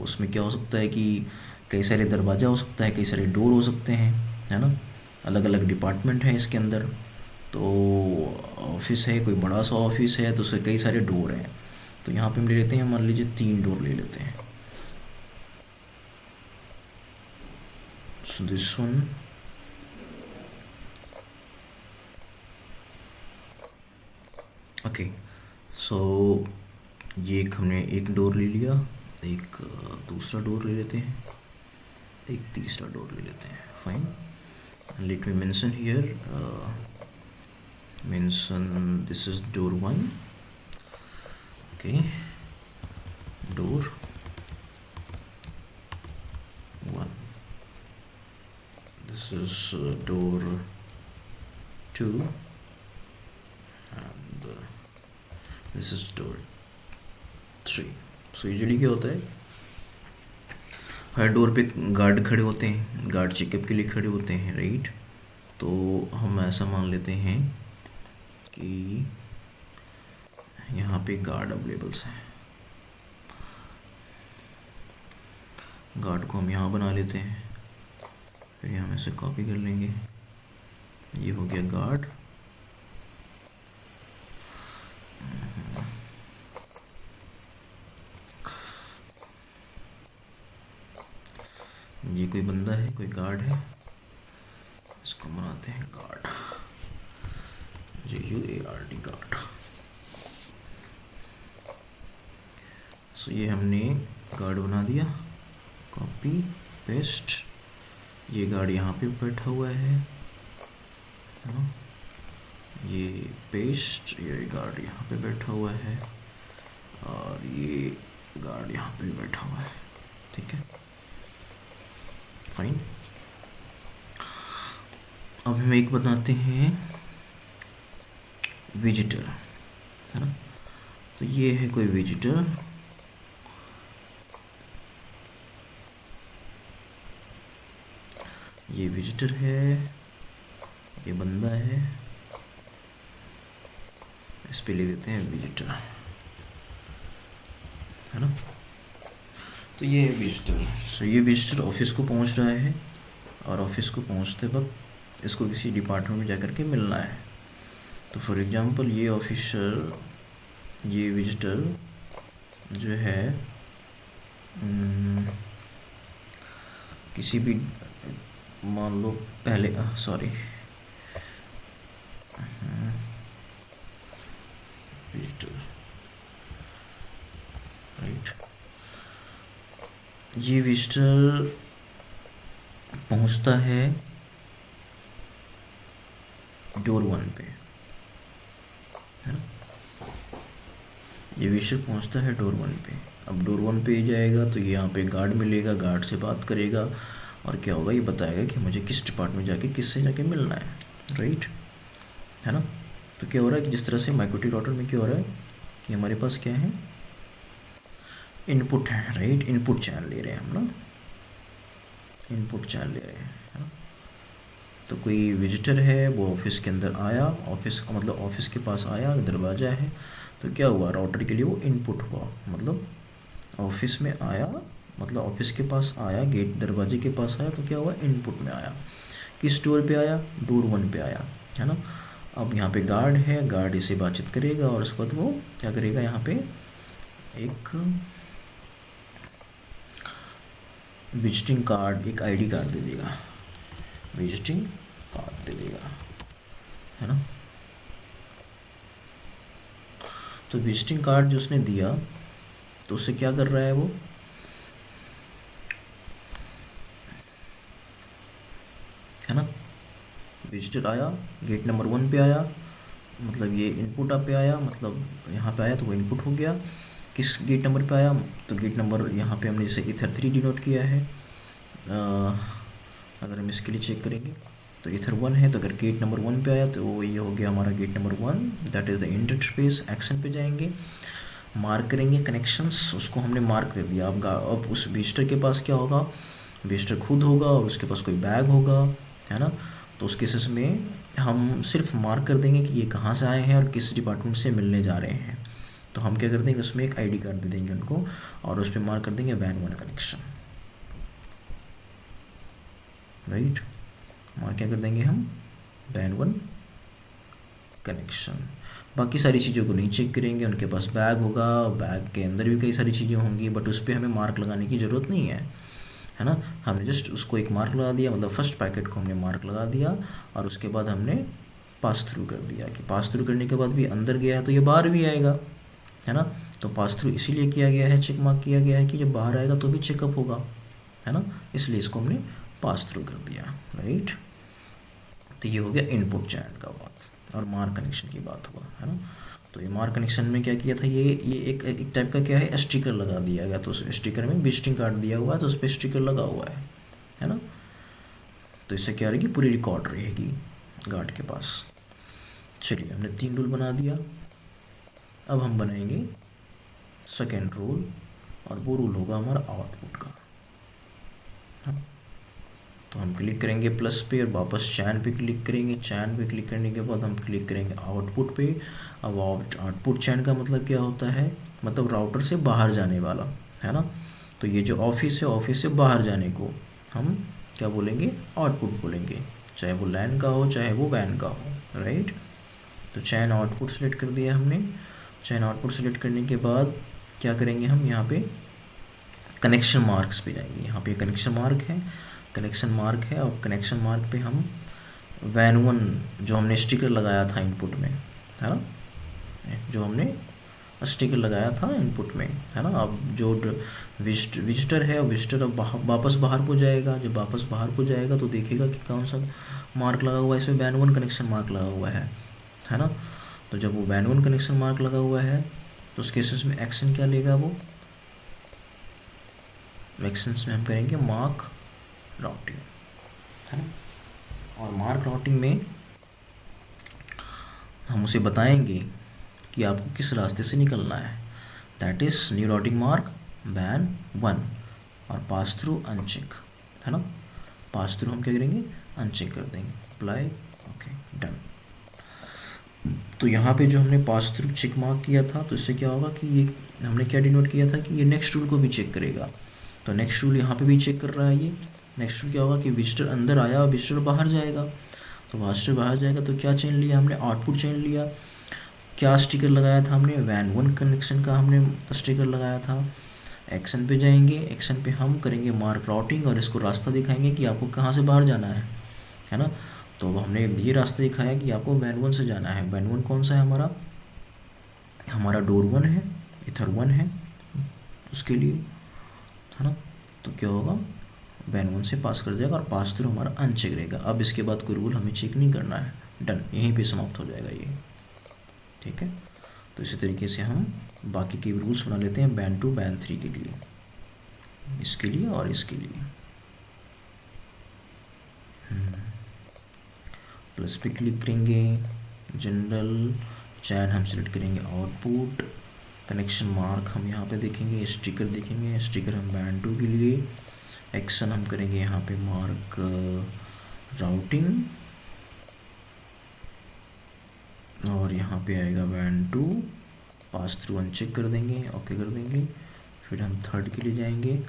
उसमें क्या हो सकता है कि कई सारे दरवाज़ा हो सकता है, कई सारे डोर हो सकते हैं, है ना। अलग अलग डिपार्टमेंट हैं इसके अंदर। तो ऑफिस है, कोई बड़ा सा ऑफिस है तो उसके कई सारे डोर हैं। तो यहाँ पे हम ले लेते हैं, मान लीजिए 3 डोर ले लेते हैं। So this one, ओके, सो ये हमने एक डोर ले लिया, एक दूसरा डोर ले लेते हैं, एक तीसरा डोर ले लेते हैं, fine. Let me mention here, mention this is door 1. Okay, door 1. This is door 2, and this is door 3. So usually क्या होता है, हर डोर पे गार्ड खड़े होते हैं, गार्ड चेकअप के लिए खड़े होते हैं, राइट। तो हम ऐसा मान लेते हैं कि यहाँ पे गार्ड अवेलेबल्स हैं। गार्ड को हम यहाँ बना लेते हैं, फिर यहाँ से कॉपी कर लेंगे। ये हो गया गार्ड। ये कोई बंदा है, कोई गार्ड है, इसको बनाते हैं गार्ड, GUARD गार्ड। सो ये हमने गार्ड बना दिया, कॉपी पेस्ट। ये गार्ड यहाँ पे बैठा हुआ है ना, ये पेस्ट, ये गार्ड यहाँ पे बैठा हुआ है, और ये गार्ड यहाँ पे बैठा हुआ है, ठीक है, फाइन। अब हम एक बनाते हैं विजिटर, है ना। तो ये है कोई विजिटर, ये विजिटर है, ये बंदा है, इस पे ले देते हैं विजिटर, है ना। तो ये है विजिटर। सो ये विजिटर ऑफिस को पहुंच रहा है, और ऑफिस को पहुंचते वक्त इसको किसी डिपार्टमेंट में जाकर के मिलना है। तो फॉर एग्जांपल ये ऑफिसर, ये विजिटर जो है किसी भी, मान लो पहले सॉरी विजिटर, राइट। ये विजिटर पहुंचता है डोर 1 पे, है ना। ये विजिटर पहुंचता है डोर 1 पे। अब डोर 1 पे जाएगा तो यहाँ पे गार्ड मिलेगा, गार्ड से बात करेगा, और क्या होगा, ये बताएगा कि मुझे किस डिपार्टमेंट जाके किससे जाके मिलना है, राइट, है ना। तो क्या हो रहा है कि जिस तरह से MikroTik राउटर में क्या हो रहा है कि हमारे पास क्या है, इनपुट है, राइट, इनपुट चैनल ले रहे हैं हम ना, इनपुट चैनल ले रहे हैं, है ना। तो कोई विजिटर है, वो ऑफिस के अंदर आया, ऑफिस मतलब ऑफिस के पास आया, दरवाज़ा है, तो क्या हुआ, राउटर के लिए वो इनपुट हुआ, मतलब ऑफिस में आया, मतलब ऑफिस के पास आया, गेट दरवाजे के पास आया, तो क्या हुआ, इनपुट में आया। किस डोर पे आया, डोर 1 पे आया, है ना। अब यहाँ पे गार्ड है, गार्ड इसे बातचीत करेगा, और उसके बाद वो क्या करेगा, यहाँ पे एक विजिटिंग कार्ड, एक ID कार्ड दे देगा, विजिटिंग कार्ड दे देगा, है ना। तो विजिटिंग कार्ड जो उसने दिया, तो उससे क्या कर रहा है वो, है ना। विजिटर आया, गेट नंबर 1 पे आया, मतलब ये इनपुट पे आया, मतलब यहाँ पे आया तो वो इनपुट हो गया। किस गेट नंबर पे आया, तो गेट नंबर यहाँ पे हमने जैसे ईथर 3 डिनोट किया है। अगर हम इसके लिए चेक करेंगे तो ईथर 1 है, तो अगर गेट नंबर 1 पे आया तो ये हो गया हमारा gate number 1, that is the interface. Action पे जाएंगे, मार्क करेंगे कनेक्शंस, उसको हमने मार्क दे दिया। अब उस विजिटर के पास क्या होगा, विजिटर खुद होगा और उसके पास कोई बैग होगा, है ना। तो उस केसेस में हम सिर्फ मार्क कर देंगे कि ये कहाँ से आए हैं और किस डिपार्टमेंट से मिलने जा रहे हैं। तो हम क्या कर देंगे, उसमें एक ID कार्ड दे देंगे उनको, और उस पर मार्क कर देंगे वैन 1 कनेक्शन, राइट। मार्क क्या कर देंगे हम, वैन 1 कनेक्शन। बाकी सारी चीज़ों को नहीं चेक करेंगे, उनके पास बैग होगा, बैग के अंदर भी कई सारी चीज़ें होंगी, बट उस पर हमें मार्क लगाने की ज़रूरत नहीं है, है ना। हमने जस्ट उसको एक मार्क लगा दिया, मतलब फर्स्ट पैकेट को हमने मार्क लगा दिया, और उसके बाद हमने पास थ्रू कर दिया कि पास थ्रू करने के बाद भी अंदर गया है तो ये बाहर भी आएगा, है ना। तो पास थ्रू इसीलिए किया गया है, चेक मार्क किया गया है कि जब बाहर आएगा तो भी चेकअप होगा, है ना, इसलिए इसको हमने पास थ्रू कर दिया, राइट। तो ये हो गया इनपुट चैन का बात, और मार्क कनेक्शन की बात हुआ, है ना। तो ये मार्क कनेक्शन में क्या किया था, ये एक टाइप का क्या है, स्टिकर लगा दिया गया। तो उस स्टिकर में विजिटिंग कार्ड दिया हुआ है, तो उस पर स्टिकर लगा हुआ है ना। तो इससे क्या रहेगी, पूरी रिकॉर्ड रहेगी गार्ड के पास। चलिए, हमने 3 रूल बना दिया। अब हम बनाएंगे सेकेंड रूल, और वो रूल होगा हमारा आउटपुट का, हाँ। तो हम क्लिक करेंगे प्लस पे और वापस चैन पे क्लिक करेंगे। चैन पे क्लिक करने के बाद हम क्लिक करेंगे आउटपुट पे। अब आउटपुट चैन का मतलब क्या होता है, मतलब राउटर से बाहर जाने वाला, है ना। तो ये जो ऑफिस है, ऑफिस से बाहर जाने को हम क्या बोलेंगे, आउटपुट बोलेंगे, चाहे वो लैन का हो चाहे वो वैन का हो, राइट। तो चैन आउटपुट सेलेक्ट कर दिया हमने। चैन आउटपुट सेलेक्ट करने के बाद क्या करेंगे, हम यहाँ पे कनेक्शन मार्क्स पे जाएंगे। यहाँ पे कनेक्शन मार्क है, कनेक्शन मार्क है, और कनेक्शन मार्क पे हम वैन 1 जो हमने स्टिकर लगाया था इनपुट में, है ना, जो हमने स्टिकर लगाया था इनपुट में, है ना। अब जो विजिटर है, विजिटर अब वापस बाहर को जाएगा। जब वापस बाहर को जाएगा तो देखेगा कि कौन सा मार्क लगा हुआ है, इसमें वैन 1 कनेक्शन मार्क लगा हुआ है ना। तो जब वो वैन 1 कनेक्शन मार्क लगा हुआ है तो उस केसेस में एक्शन क्या लेगा, वो एक्शंस में हम करेंगे मार्क राउटिंग, है ना। और मार्क राउटिंग में हम उसे बताएंगे कि आपको किस रास्ते से निकलना है। That is new routing mark वैन 1 और पास थ्रू अनचेक, है ना। पास थ्रू हम क्या करेंगे, अनचेक कर देंगे, अप्लाई, ओके, डन। तो यहाँ पे जो हमने पास थ्रू चेक मार्क किया था, तो इससे क्या होगा कि ये हमने क्या डिनोट किया था कि ये नेक्स्ट रूल को भी चेक करेगा। तो नेक्स्ट रूल यहाँ पे भी चेक कर रहा है। ये नेक्स्ट रूल क्या होगा कि विजिटर अंदर आया और विजिटर बाहर जाएगा। तो विजिटर बाहर जाएगा तो क्या चेन लिया हमने, आउटपुट चेन लिया। क्या स्टिकर लगाया था हमने, वैन 1 कनेक्शन का हमने स्टिकर लगाया था। एक्शन पे जाएंगे, एक्शन पे हम करेंगे मार्क राउटिंग और इसको रास्ता दिखाएंगे कि आपको कहाँ से बाहर जाना है ना। तो हमने ये रास्ता दिखाया कि आपको वैन 1 से जाना है। वैन 1 कौन सा है हमारा डोर 1 है, इथर 1 है उसके लिए, है ना। तो क्या होगा, वैन 1 से पास कर जाएगा और पास थ्रू हमारा अनचेक रहेगा। अब इसके बाद कोई रूल हमें चेक नहीं करना है, डन, यहीं पे समाप्त हो जाएगा ये, ठीक है। तो इसी तरीके से हम बाकी के रूल्स बना लेते हैं वैन 2 वैन 3 के लिए, इसके लिए और इसके लिए। प्लस पे क्लिक करेंगे, जनरल, चैन हम सेलेक्ट करेंगे आउटपुट, कनेक्शन मार्क हम यहाँ पे देखेंगे, स्टिकर देखेंगे, स्टिकर हम वैन 2 के लिए, एक्शन हम करेंगे यहाँ पे मार्क राउटिंग, और यहाँ पे आएगा वैन 2, पास थ्रू अनचेक कर देंगे, ओके कर देंगे। फिर हम थर्ड के लिए जाएंगे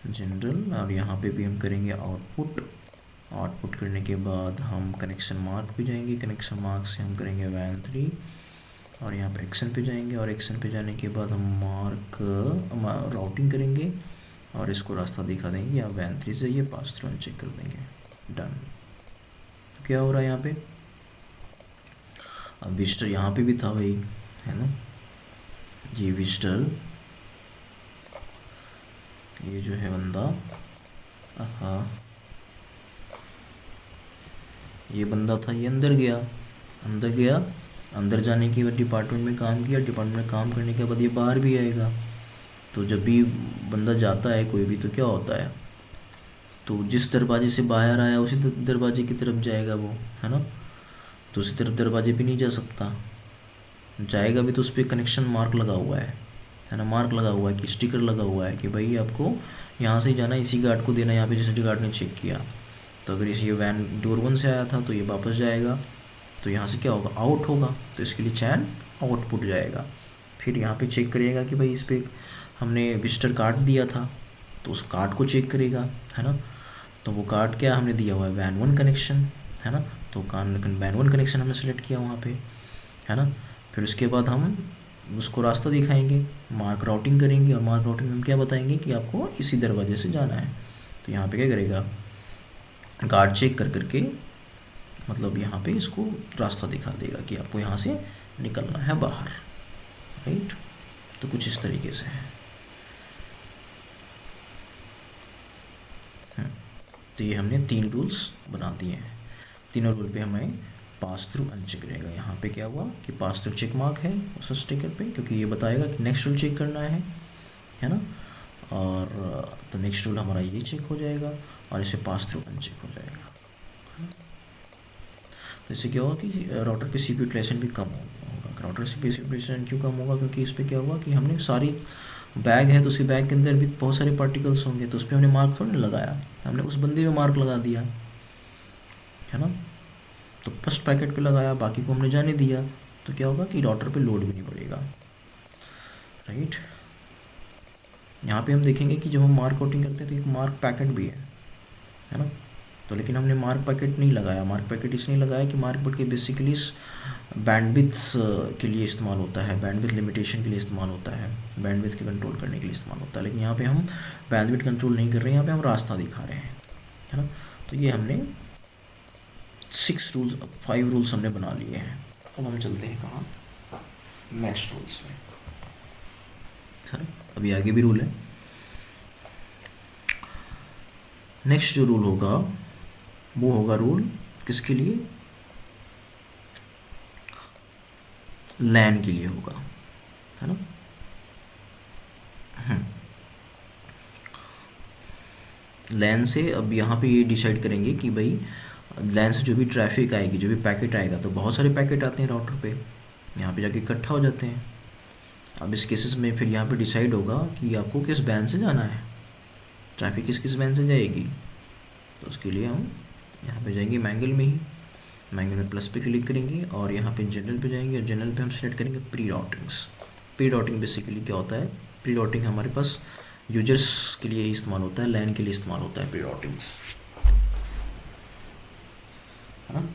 जनरल, और यहाँ पे भी हम करेंगे आउटपुट। आउटपुट करने के बाद हम कनेक्शन मार्क पे जाएंगे, कनेक्शन मार्क से हम करेंगे वैन 3, और यहाँ पे एक्शन पे जाएंगे, और एक्शन पे जाने के बाद हम मार्क राउटिंग करेंगे और इसको रास्ता दिखा देंगे, आप वैन 3 से जाइए, पास थ्रू अनचेक कर देंगे, डन। तो क्या हो रहा है यहाँ पे, अब विजिटर यहाँ पे भी था भाई, है ना। ये विजिटर, ये जो है बंदा, ये बंदा था, ये अंदर गया, अंदर जाने के बाद डिपार्टमेंट में काम किया, डिपार्टमेंट में काम करने के बाद ये बाहर भी आएगा। तो जब भी बंदा जाता है कोई भी, तो क्या होता है, तो जिस दरवाजे से बाहर आया उसी दरवाजे की तरफ जाएगा वो, है ना। तो उसी तरफ दरवाजे पे नहीं जा सकता, जाएगा भी तो उस पर कनेक्शन मार्क लगा हुआ है ना, मार्क लगा हुआ है कि स्टिकर लगा हुआ है कि भाई आपको यहाँ से ही जाना, इसी गार्ड को देना, यहाँ पे जैसे गार्ड ने चेक किया। तो अगर इसे वैन डोर 1 से आया था तो ये वापस जाएगा, तो यहाँ से क्या होगा, आउट होगा, तो इसके लिए चैन आउटपुट जाएगा। फिर यहाँ पे चेक करेगा कि भाई इस पर हमने विजिटर कार्ड दिया था, तो उस कार्ड को चेक करेगा, है ना। तो वो कार्ड क्या हमने दिया हुआ है, वैन 1 कनेक्शन, है ना। तो वैन 1 कनेक्शन हमने सेलेक्ट किया वहाँ पे, है ना। फिर उसके बाद हम उसको रास्ता दिखाएंगे, मार्क राउटिंग करेंगे, और मार्क राउटिंग में हम क्या बताएंगे कि आपको इसी दरवाजे से जाना है। तो यहाँ पे क्या करेगा, कार्ड चेक करके मतलब यहाँ पे इसको रास्ता दिखा देगा कि आपको यहाँ से निकलना है बाहर, राइट। तो कुछ इस तरीके से है। तो ये हमने 3 रूल्स बना दिए हैं। तीनों रूल पे हमें पास थ्रू अनचेक रहेगा। यहाँ पे क्या हुआ कि पास थ्रू चेक मार्क है उस स्टिकर पे, क्योंकि ये बताएगा कि नेक्स्ट रूल चेक करना है ना। और तो नेक्स्ट रूल हमारा ये चेक हो जाएगा और इसे पास थ्रू अनचेक हो जाएगा, है ना। तो इससे क्या होगा कि राउटर पे CPU यूटिलाइजेशन भी कम होगा। राउटर CPU यूटिलाइजेशन क्यों कम होगा? क्योंकि इस पर क्या हुआ कि हमने सारी बैग है तो उसके बैग के अंदर भी बहुत सारे पार्टिकल्स होंगे, तो उस पर हमने मार्क थोड़ी ना लगाया, हमने उस बंदे में मार्क लगा दिया, है ना। तो फर्स्ट पैकेट पे लगाया, बाकी को हमने जाने दिया, तो क्या होगा कि राउटर पे लोड भी नहीं पड़ेगा, राइट। यहाँ पे हम देखेंगे कि जब हम मार्क कोटिंग करते हैं तो एक मार्क पैकेट भी है ना। तो लेकिन हमने मार्क पैकेट नहीं लगाया। मार्क पैकेट इसलिए लगाया कि मार्क पैकेट बेसिकली बैंडविड्थ के लिए इस्तेमाल होता है, बैंडविड्थ लिमिटेशन के लिए इस्तेमाल होता है, बैंडविड्थ के कंट्रोल करने के लिए इस्तेमाल होता है। लेकिन यहाँ पे हम बैंडविड्थ कंट्रोल नहीं कर रहे हैं, यहाँ पे हम रास्ता दिखा रहे हैं, है ना। तो ये हमने 5 रूल्स हमने बना लिए हैं। अब हम चलते हैं कहाँ, नेक्स्ट रूल्स में, है ना। अभी आगे भी रूल है। नेक्स्ट जो रूल होगा वो होगा रूल किसके लिए? लैन के लिए होगा, है ना। लैन से अब यहाँ पे ये डिसाइड करेंगे कि भाई लैन से जो भी ट्रैफिक आएगी, जो भी पैकेट आएगा, तो बहुत सारे पैकेट आते हैं राउटर पे, यहाँ पे जाके इकट्ठा हो जाते हैं। अब इस केसेस में फिर यहाँ पे डिसाइड होगा कि आपको किस बैंड से जाना है, ट्रैफिक किस बैंड से जाएगी। तो उसके लिए हम यहाँ पे जाएंगे मैंगल में ही, मैंगल में प्लस पे क्लिक करेंगे और यहाँ पे जनरल पे जाएंगे और जनरल पे हम सेलेक्ट करेंगे प्री राउटिंग्स। प्री राउटिंग बेसिकली क्या होता है? प्री राउटिंग हमारे पास यूजर्स के लिए ही इस्तेमाल होता है, लैन के लिए इस्तेमाल होता है प्री राउटिंग्स, है ना।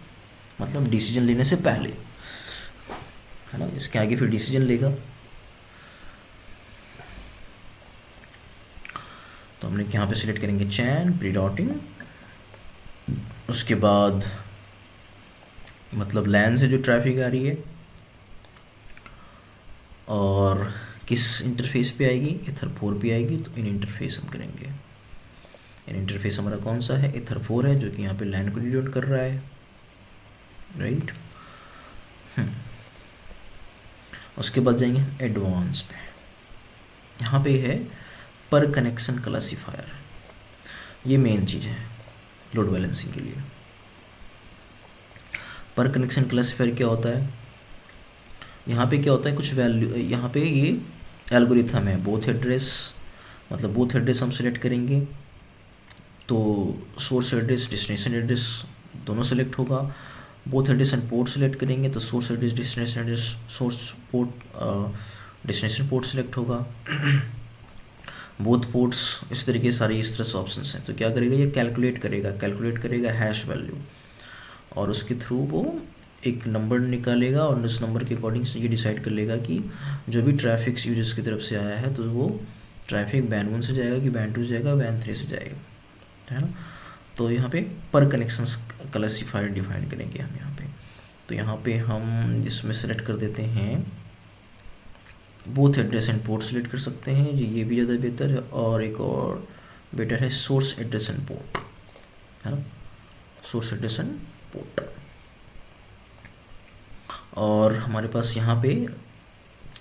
मतलब डिसीजन लेने से पहले, है ना। इसके आगे फिर डिसीजन लेगा। तो हमने यहाँ पे सिलेक्ट करेंगे चैन प्री राउटिंग, उसके बाद मतलब लैन से जो ट्रैफिक आ रही है और किस इंटरफेस पे आएगी, ईथर 4 पे आएगी, तो इन इंटरफेस हम करेंगे। इन इंटरफेस हमारा कौन सा है? ईथर 4 है, जो कि यहाँ पे लैन को डिनोट कर रहा है, राइट। उसके बाद जाएंगे एडवांस पे, यहाँ पे है पर कनेक्शन क्लासीफायर। ये मेन चीज़ है लोड बैलेंसिंग के लिए। पर कनेक्शन क्लासीफायर क्या होता है? यहाँ पे क्या होता है, कुछ वैल्यू, यहाँ पे ये एल्गोरिथम है, बोथ एड्रेस, मतलब बोथ एड्रेस हम सेलेक्ट करेंगे तो सोर्स एड्रेस डेस्टिनेशन एड्रेस दोनों सेलेक्ट होगा। Both address and port select करेंगे तो source address destination address, source port destination port select होगा। बोथ पोर्ट्स, इस तरीके सारे इस तरह से ऑप्शंस हैं। तो क्या करेगा, ये कैलकुलेट करेगा हैश वैल्यू, और उसके थ्रू वो एक नंबर निकालेगा और उस नंबर के अकॉर्डिंग से ये डिसाइड कर लेगा कि जो भी ट्रैफिक यूजर्स की तरफ से आया है तो वो ट्रैफिक बैंड 1 से जाएगा कि बैंड 2 से जाएगा, बैंड 3 से जाएगा, है ना। तो यहाँ पे पर कनेक्शन क्लासीफायर डिफाइन करेंगे हम यहाँ पे। तो यहाँ पे हम इसमें सेलेक्ट कर देते हैं both address and port select कर सकते हैं, ये भी ज़्यादा बेहतर है। और एक और बेटर है सोर्स एड्रेस एंड पोर्ट, है ना, सोर्स एड्रेस एंड पोर्ट। और हमारे पास यहाँ पे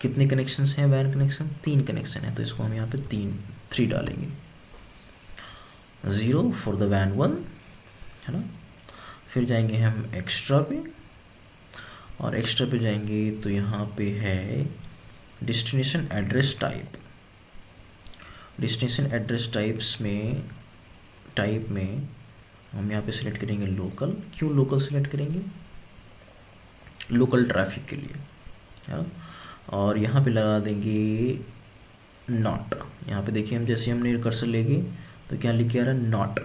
कितने कनेक्शंस हैं? वैन कनेक्शन 3 कनेक्शन है, तो इसको हम यहाँ पे 3 डालेंगे। 0 फॉर द वैन 1, है ना। फिर जाएंगे हम एक्स्ट्रा पे, और एक्स्ट्रा पे जाएंगे तो यहाँ पे है destination address type. Destination address type में हम यहाँ पे सिलेक्ट करेंगे लोकल। क्यों लोकल सिलेक्ट करेंगे? लोकल ट्रैफिक के लिए, है ना। और यहाँ पे लगा देंगे नॉट। यहाँ पे देखिए हम जैसे हमने कर्सर लेंगे तो क्या लिख के आ रहा है? नॉट।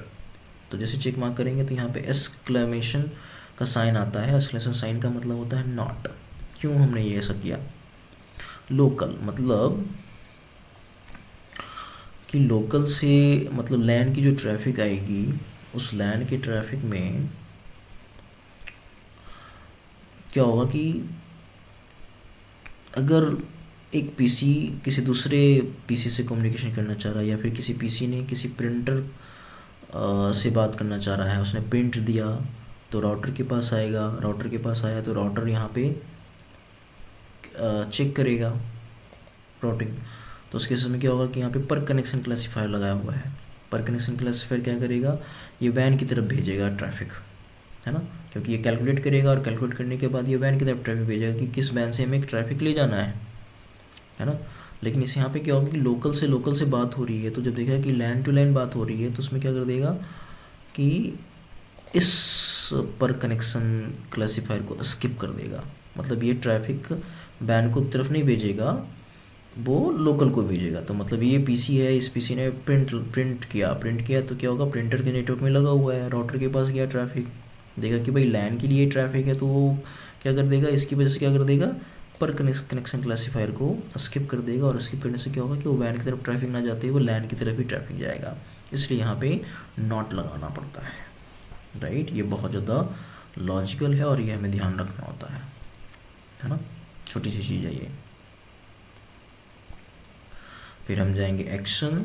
तो जैसे चेक मार्क करेंगे तो यहाँ पे एक्सक्लेमेशन का साइन आता है। एक्सक्लेमेशन साइन का मतलब होता है नॉट। क्यों हमने ये ऐसा किया? लोकल मतलब कि लोकल से मतलब लैन की जो ट्रैफिक आएगी उस लैन के ट्रैफिक में क्या होगा कि अगर एक पीसी किसी दूसरे पीसी से कम्युनिकेशन करना चाह रहा है, या फिर किसी पीसी ने किसी प्रिंटर से बात करना चाह रहा है, उसने प्रिंट दिया तो राउटर के पास आएगा, राउटर के पास आया तो राउटर यहाँ पे चेक करेगा राउटिंग। तो उस केस में क्या होगा कि यहाँ पे पर कनेक्शन क्लासीफायर लगाया हुआ है। पर कनेक्शन क्लासीफायर क्या करेगा, ये वैन की तरफ भेजेगा ट्रैफिक, है ना, क्योंकि ये कैलकुलेट करेगा और कैलकुलेट करने के बाद ये वैन की तरफ ट्रैफिक भेजेगा कि किस वैन से हमें ट्रैफिक ले जाना है ना। लेकिन इस यहाँ पे क्या होगा कि लोकल से बात हो रही है, तो जब देखा कि लैन टू लैन बात हो रही है तो उसमें क्या कर देगा कि इस पर कनेक्शन क्लासीफायर को स्किप कर देगा। मतलब ये ट्रैफिक वैन को तरफ नहीं भेजेगा, वो लोकल को भेजेगा। तो मतलब ये पीसी है, इस पीसी ने प्रिंट किया तो क्या होगा, प्रिंटर के नेटवर्क में लगा हुआ है, राउटर के पास गया ट्रैफिक, देखा कि भाई लैन के लिए ट्रैफिक है, तो वो क्या कर देगा, इसकी वजह से क्या कर देगा, पर कनेक्शन क्लासीफायर को स्किप कर देगा। और स्किप करने से क्या होगा कि वो वैन की तरफ ट्रैफिक ना जाते हुए लैन की तरफ ही ट्रैफिक जाएगा। इसलिए यहाँ पे नॉट लगाना पड़ता है, राइट। ये बहुत ज़्यादा लॉजिकल है और ये हमें ध्यान रखना होता है ना, छोटी सी चीज़ है ये। फिर हम जाएंगे एक्शन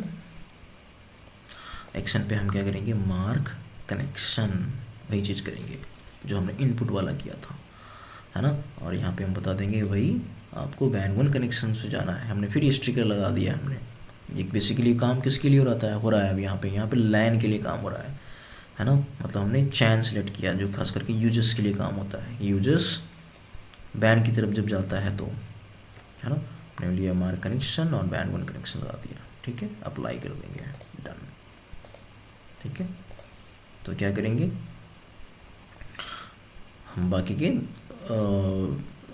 पे हम क्या करेंगे, मार्क कनेक्शन, वही चीज़ करेंगे जो हमने इनपुट वाला किया था, है ना। और यहाँ पे हम बता देंगे भाई आपको वैन 1 कनेक्शन से जाना है। हमने फिर स्टिकर लगा दिया हमने। ये बेसिकली काम किसके लिए हो रहा है अब यहाँ पे लैन के लिए काम हो रहा है ना। मतलब हमने चैन सेलेक्ट किया जो खास करके यूजर्स के लिए काम होता है। यूजर्स वैन की तरफ जब जाता है तो, है ना, हमने लिया मार्क कनेक्शन और वैन 1 कनेक्शन लगा दिया, ठीक है। अप्लाई कर देंगे, डन, ठीक है। तो क्या करेंगे हम बाकी के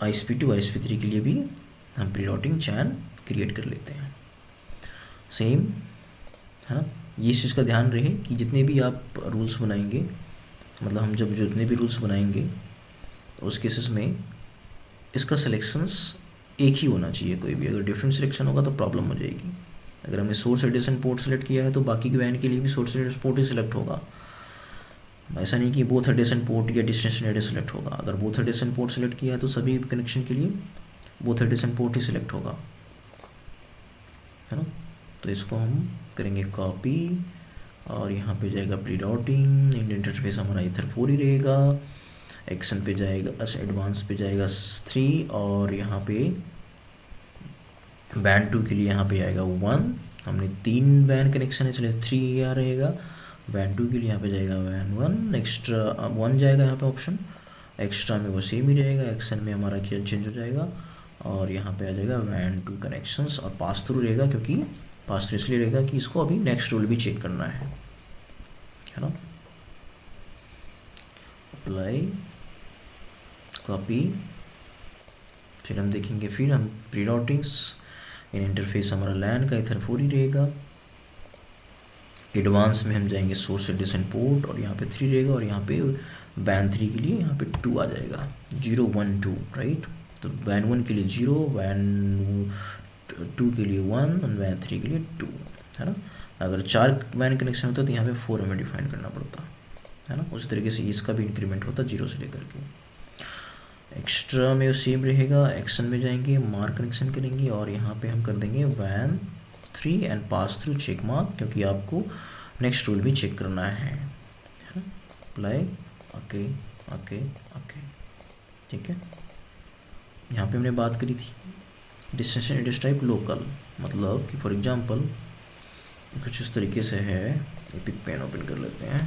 ISP2 ISP3 के लिए भी हम प्री राउटिंग चैन क्रिएट कर लेते हैं, सेम, है ना। ये इस चीज़ का ध्यान रहे कि जितने भी आप रूल्स बनाएंगे, मतलब हम जब जितने भी रूल्स बनाएंगे उस केसेस में इसका सिलेक्शंस एक ही होना चाहिए। कोई भी अगर डिफरेंट सिलेक्शन होगा तो प्रॉब्लम हो जाएगी। अगर हमने सोर्स एडिशन पोर्ट सेलेक्ट किया है तो बाकी के वैन के लिए भी सोर्स एडिशन पोर्ट ही सिलेक्ट होगा। ऐसा नहीं कि बोथ एडिशन पोर्ट या डेस्टिनेशन एड्रेस सेलेक्ट होगा। अगर बोथ एडिशन पोर्ट सेलेक्ट किया है तो सभी कनेक्शन के लिए बोथ एडिशन पोर्ट ही सिलेक्ट होगा, है ना। तो इसको हम करेंगे कॉपी और यहाँ पे जाएगा प्री राउटिंग, इंटरफेस हमारा इधर 4 ही रहेगा। एक्शन पे जाएगा, अच्छा एडवांस पे जाएगा 3 और यहाँ पे वैन 2 के लिए यहाँ पे आएगा 1। हमने 3 वैन कनेक्शन है, चलिए 3 यहाँ रहेगा। वैन 2 के लिए यहाँ पे जाएगा वैन 1, एक्स्ट्रा 1 जाएगा यहाँ पे ऑप्शन, एक्स्ट्रा में वो सेम ही रहेगा। एक्शन में हमारा क्या चेंज हो जाएगा और यहाँ पे आ जाएगा वैन 2 कनेक्शंस और पास थ्रू रहेगा, क्योंकि पास थ्रू इसलिए रहेगा कि इसको अभी नेक्स्ट रूल भी चेक करना है ना। अप्लाई, कॉपी, फिर हम देखेंगे, फिर हम प्री राउटिंग्स इन इंटरफेस हमारा लैन का इधर 4 ही रहेगा। एडवांस में हम जाएंगे सोर्स एडिशन पोर्ट और यहाँ पे 3 रहेगा और यहाँ पे वैन 3 के लिए यहाँ पे 2 आ जाएगा, 0 1 2, राइट। तो वैन 1 के लिए 0, वैन 2 के लिए 1 और वैन 3 के लिए 2, है ना। अगर 4 वैन कनेक्शन होता तो यहाँ पे 4 हमें डिफाइन करना पड़ता, है ना। उसी तरीके से इसका भी इंक्रीमेंट होता 0 से लेकर के। एक्स्ट्रा में सेम रहेगा। एक्शन में जाएंगे, मार्क कनेक्शन करेंगे और यहाँ पे हम कर देंगे वैन 3 and pass through check mark, क्योंकि आपको नेक्स्ट रूल भी चेक करना है। अप्लाई, ओके ओके ओके, ठीक है। यहाँ पे हमने बात करी थी डेस्टिनेशन एड्रेस टाइप लोकल, मतलब कि फॉर एग्जांपल कुछ इस तरीके से है। एपिक पेन ओपन कर लेते हैं।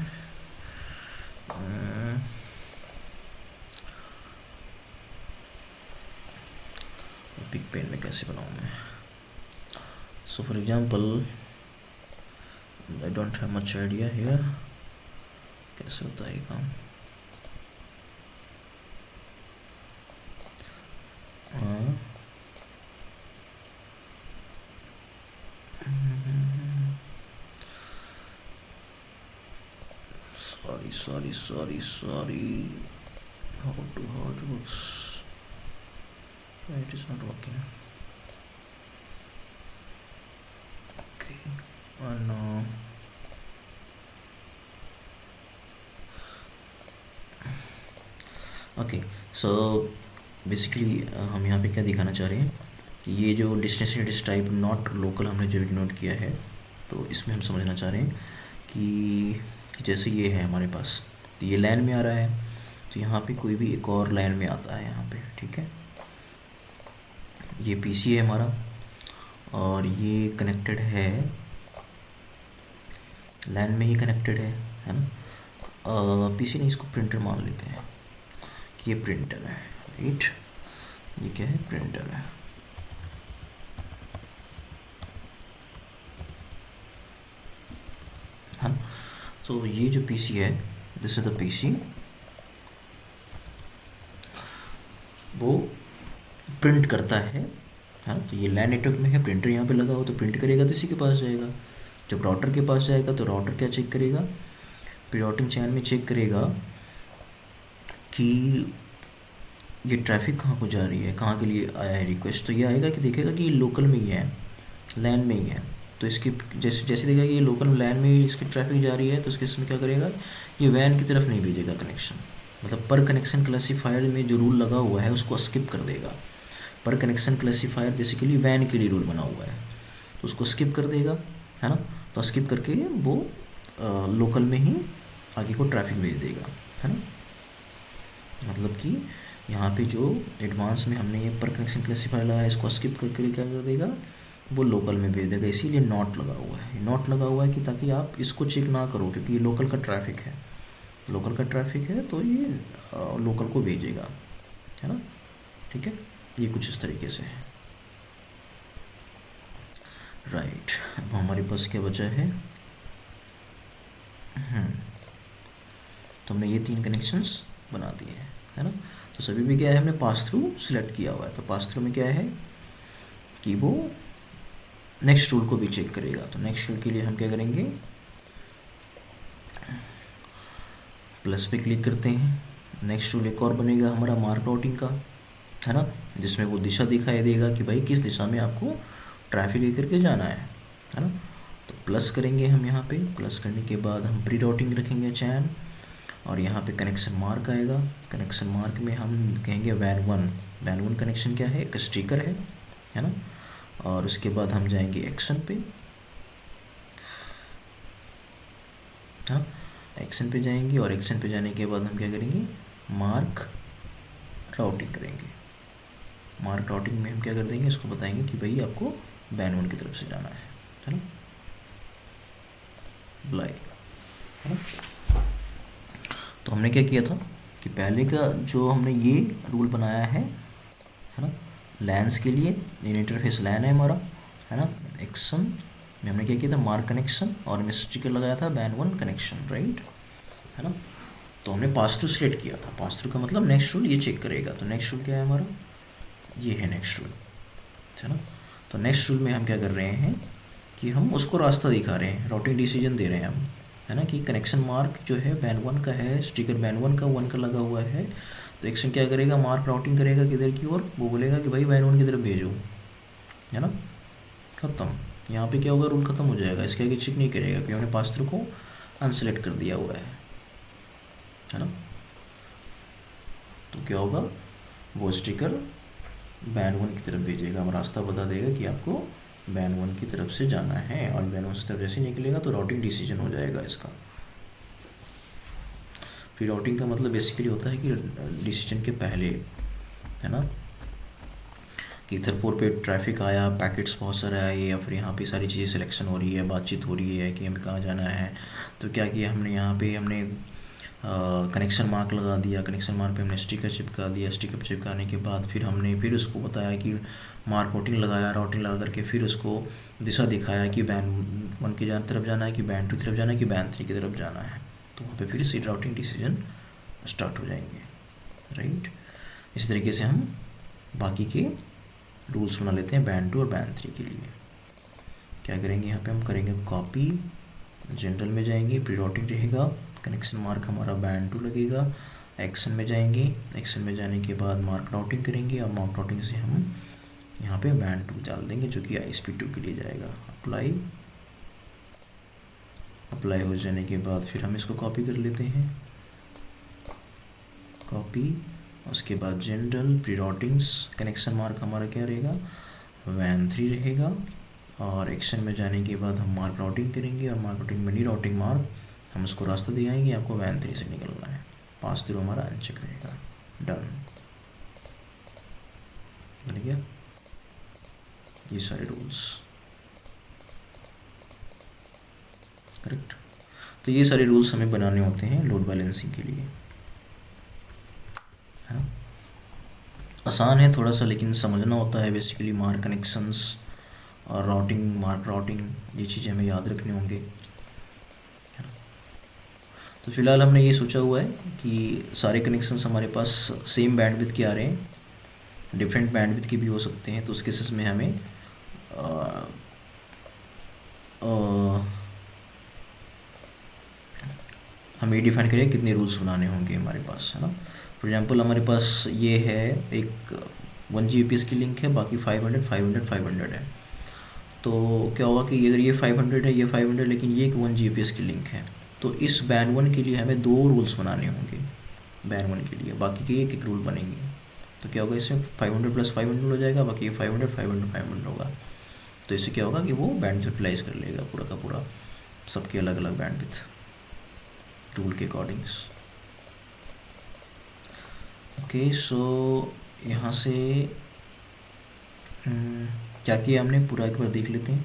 एपिक पेन में कैसे बनाऊँ मैं? So for example, I don't have much idea here. कैसे होता है काम? Sorry. How it works? It is not working. Okay. Oh no. Okay, so basically हम यहाँ पे क्या दिखाना चाह रहे हैं कि ये जो destination address type not local हमने जो नोट किया है, तो इसमें हम समझना चाह रहे हैं कि जैसे ये है हमारे पास, तो ये लाइन में आ रहा है, तो यहाँ पे कोई भी एक और लाइन में आता है यहाँ पे, ठीक है। ये पीसी है हमारा और ये कनेक्टेड है, लैन में ही कनेक्टेड है ना। पीसी नहीं, इसको प्रिंटर मान लेते हैं कि ये प्रिंटर है, राइट। ये क्या है, प्रिंटर है। हाँ, तो ये जो पीसी है, दिस इज द पीसी, वो प्रिंट करता है। हाँ, तो ये लैन नेटवर्क में है, प्रिंटर यहाँ पे लगा हो तो प्रिंट करेगा, तो इसी के पास जाएगा। जब राउटर के पास जाएगा तो राउटर क्या चेक करेगा, प्री-राउटिंग चैनल में चेक करेगा कि ये ट्रैफिक कहाँ को जा रही है, कहाँ के लिए आया है रिक्वेस्ट। तो ये आएगा कि देखेगा कि ये लोकल में ही है, लैन में ही है, तो इसकी जैसे जैसे देखेगा कि ये लोकल लैन में ही इसकी ट्रैफिक जा रही है, तो इसके इसमें क्या करेगा, ये वैन की तरफ नहीं भेजेगा कनेक्शन। मतलब पर कनेक्शन क्लासीफायर में जो रूल लगा हुआ है उसको स्किप कर देगा। पर कनेक्शन क्लासीफायर बेसिकली वैन के लिए रूल बना हुआ है, तो उसको स्किप कर देगा, है ना। तो स्किप करके वो लोकल में ही आगे को ट्रैफिक भेज देगा, है ना। मतलब कि यहाँ पे जो एडवांस में हमने ये पर कनेक्शन क्लासीफायर लगाया, इसको स्किप करके क्या कर देगा, वो लोकल में भेज देगा। इसीलिए नॉट लगा हुआ है, नॉट लगा हुआ है कि ताकि आप इसको चेक ना करो, क्योंकि ये लोकल का ट्रैफिक है, लोकल का ट्रैफिक है, तो ये लोकल को भेजेगा, है ना, ठीक है। ये कुछ इस तरीके से है, राइट। अब हमारे पास क्या बचा है, तो हमने ये 3 कनेक्शंस बना दिए हैं, है ना। तो सभी में क्या है, हमने पास थ्रू सिलेक्ट किया हुआ है। तो पास थ्रू में क्या है कि वो नेक्स्ट रूल को भी चेक करेगा। तो नेक्स्ट रूल के लिए हम क्या करेंगे, प्लस पे क्लिक करते हैं। नेक्स्ट रूल एक और बनेगा हमारा मार्क राउटिंग का, है ना, जिसमें वो दिशा दिखाई देगा कि भाई किस दिशा में आपको ट्रैफिक लेकर के जाना है ना। तो प्लस करेंगे हम यहाँ पे, प्लस करने के बाद हम प्री राउटिंग रखेंगे चैन, और यहाँ पे कनेक्शन मार्क आएगा। कनेक्शन मार्क में हम कहेंगे van one. Van one connection क्या है, एक स्टिकर है ना। और उसके बाद हम जाएंगे एक्शन पे, हाँ, एक्शन पे जाएंगे, और एक्शन पे जाने के बाद हम क्या करेंगे, मार्क राउटिंग करेंगे। मार्क राउटिंग में हम क्या कर देंगे, इसको बताएंगे कि भाई आपको वैन वन की तरफ से जाना है ना, अप्लाई, है ना। तो हमने क्या किया था कि पहले का जो हमने ये रूल बनाया है ना, लैंस के लिए ये इंटरफेस लैन है हमारा, है ना। एक्शन में हमने क्या किया था, मार्क कनेक्शन, और हमने स्टिकर लगाया था वैन वन कनेक्शन, राइट, है ना। तो हमने पास थ्रू सिलेक्ट किया था। पास थ्रू का मतलब नेक्स्ट रूल ये चेक करेगा। तो नेक्स्ट रूल क्या है हमारा, ये है नेक्स्ट रूल, है ना। तो नेक्स्ट रूल में हम क्या कर रहे हैं कि हम उसको रास्ता दिखा रहे हैं, राउटिंग डिसीजन दे रहे हैं हम, है ना, कि कनेक्शन मार्क जो है वैन वन का है, स्टिकर वैन वन का लगा हुआ है। तो एक्शन क्या करेगा, मार्क राउटिंग करेगा किधर की ओर, वो बोलेगा कि भाई वैन वन की तरफ भेजो, है ना, खत्म। यहाँ पे क्या होगा, रूल खत्म हो जाएगा, इसके आगे चेक नहीं करेगा क्योंकि हमने पास थ्रू को अनसेलेक्ट कर दिया हुआ है ना। तो क्या होगा, वो स्टिकर वैन वन की तरफ भेजेगा, हम रास्ता बता देगा कि आपको वैन वन की तरफ से जाना है, और वैन वन की तरफ जैसे निकलेगा तो राउटिंग डिसीजन हो जाएगा इसका। फिर राउटिंग का मतलब बेसिकली होता है कि डिसीजन के पहले, है ना, कि इथरपोर्ट पे ट्रैफिक आया, पैकेट्स बहुत सारे आए, या फिर यहाँ पे सारी चीज़ें सिलेक्शन हो रही है, बातचीत हो रही है कि हमें कहाँ जाना है। तो क्या किया हमने, यहाँ पे हमने कनेक्शन मार्क लगा दिया, कनेक्शन मार्क पे हमने स्टिकर चिपका दिया। स्टिकर चिपकाने के बाद फिर हमने फिर उसको बताया कि मार्क राउटिंग लगाया, राउटिंग लगा करके फिर उसको दिशा दिखाया कि वैन वन की तरफ जाना है, कि वैन टू की तरफ जाना है, कि वैन थ्री की तरफ जाना है। तो वहाँ पे फिर से राउटिंग डिसीजन स्टार्ट हो जाएंगे, राइट। इस तरीके से हम बाकी के रूल्स बना लेते हैं वैन टू और वैन थ्री के लिए। क्या करेंगे, यहाँ पे हम करेंगे कॉपी, जनरल में जाएंगे, प्री राउटिंग रहेगा, कनेक्शन मार्क हमारा वैन टू लगेगा, एक्शन में जाएंगे, एक्शन में जाने के बाद मार्क राउटिंग करेंगे, और मार्क राउटिंग से हम यहाँ पे वैन टू डाल देंगे जो कि ISP2 के लिए जाएगा। अप्लाई हो जाने के बाद फिर हम इसको कॉपी कर लेते हैं, कॉपी, उसके बाद जनरल, प्री राउटिंग्स, कनेक्शन मार्क हमारा क्या रहेगा, वैन थ्री रहेगा, और एक्शन में जाने के बाद हम मार्क राउटिंग करेंगे, और मार्क राउटिंग में नी राउटिंग मार्क हम उसको रास्ता दिखाएंगे, आपको वैन 3 से निकलना है। पास थ्रू हमारा अनचेक रहेगा। डन, बन गया ये सारे रूल्स। करेक्ट। तो ये सारे रूल्स हमें बनाने होते हैं लोड बैलेंसिंग के लिए, है ना। आसान है थोड़ा सा, लेकिन समझना होता है बेसिकली। मार्क कनेक्शंस और राउटिंग, मार्क राउटिंग, ये चीज़ें हमें याद रखने होंगे, है ना। तो फिलहाल हमने ये सोचा हुआ है कि सारे कनेक्शंस हमारे पास सेम बैंडविड्थ के आ रहे हैं, डिफरेंट बैंडविड्थ के भी हो सकते हैं। तो उस केसेस में हमें हम ये डिफाइन करें कितने रूल्स बनाने होंगे हमारे पास, है ना। फॉर एग्जांपल हमारे पास ये है एक 1 Gbps की लिंक है, बाकी 500 500 500 है। तो क्या होगा कि अगर ये 500 है, ये 500, लेकिन ये एक 1 Gbps की लिंक है, तो इस बैंड 1 के लिए हमें 2 रूल्स बनाने होंगे बैंड 1 के लिए, बाकी के एक रूल बनेंगे। तो क्या होगा, इसमें 500 + 500 हो जाएगा, बाकी ये 500 500 500 होगा। तो इससे क्या होगा कि वो बैंड यूटिलाइज कर लेगा पूरा का पूरा, सबके अलग अलग बैंडविड्थ रूल के अकॉर्डिंग्स। ओके, सो यहाँ से क्या किया हमने पूरा एक बार देख लेते हैं।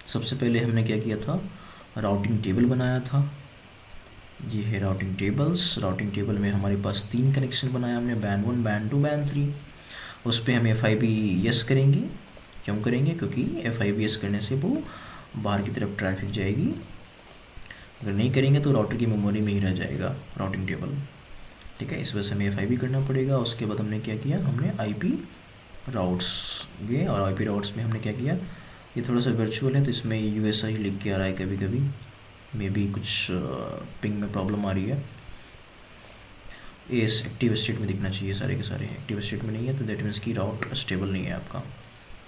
सबसे पहले हमने क्या किया था, राउटिंग टेबल बनाया था। ये है राउटिंग टेबल्स। राउटिंग टेबल में हमारे पास 3 कनेक्शन बनाया हमने, बैंड 1, बैंड 2, बैंड 3। उस पर हम FIB यस करेंगे। क्यों करेंगे, क्योंकि FIB यस करने से वो बाहर की तरफ ट्रैफिक जाएगी। अगर नहीं करेंगे तो राउटर की मेमोरी में ही रह जाएगा राउटिंग टेबल, ठीक है। इस वजह से हमें FIB करना पड़ेगा। उसके बाद हमने क्या किया, हमने IP राउट्स गए, और IP राउट्स में हमने क्या किया, ये थोड़ा सा वर्चुअल है तो इसमें USI लिख के आ रहा है कभी कभी, मे बी कुछ पिंग में प्रॉब्लम आ रही है। इस एक्टिव स्टेट में दिखना चाहिए सारे के सारे, एक्टिव स्टेट में नहीं है तो दैट मीन्स की राउट स्टेबल नहीं है आपका।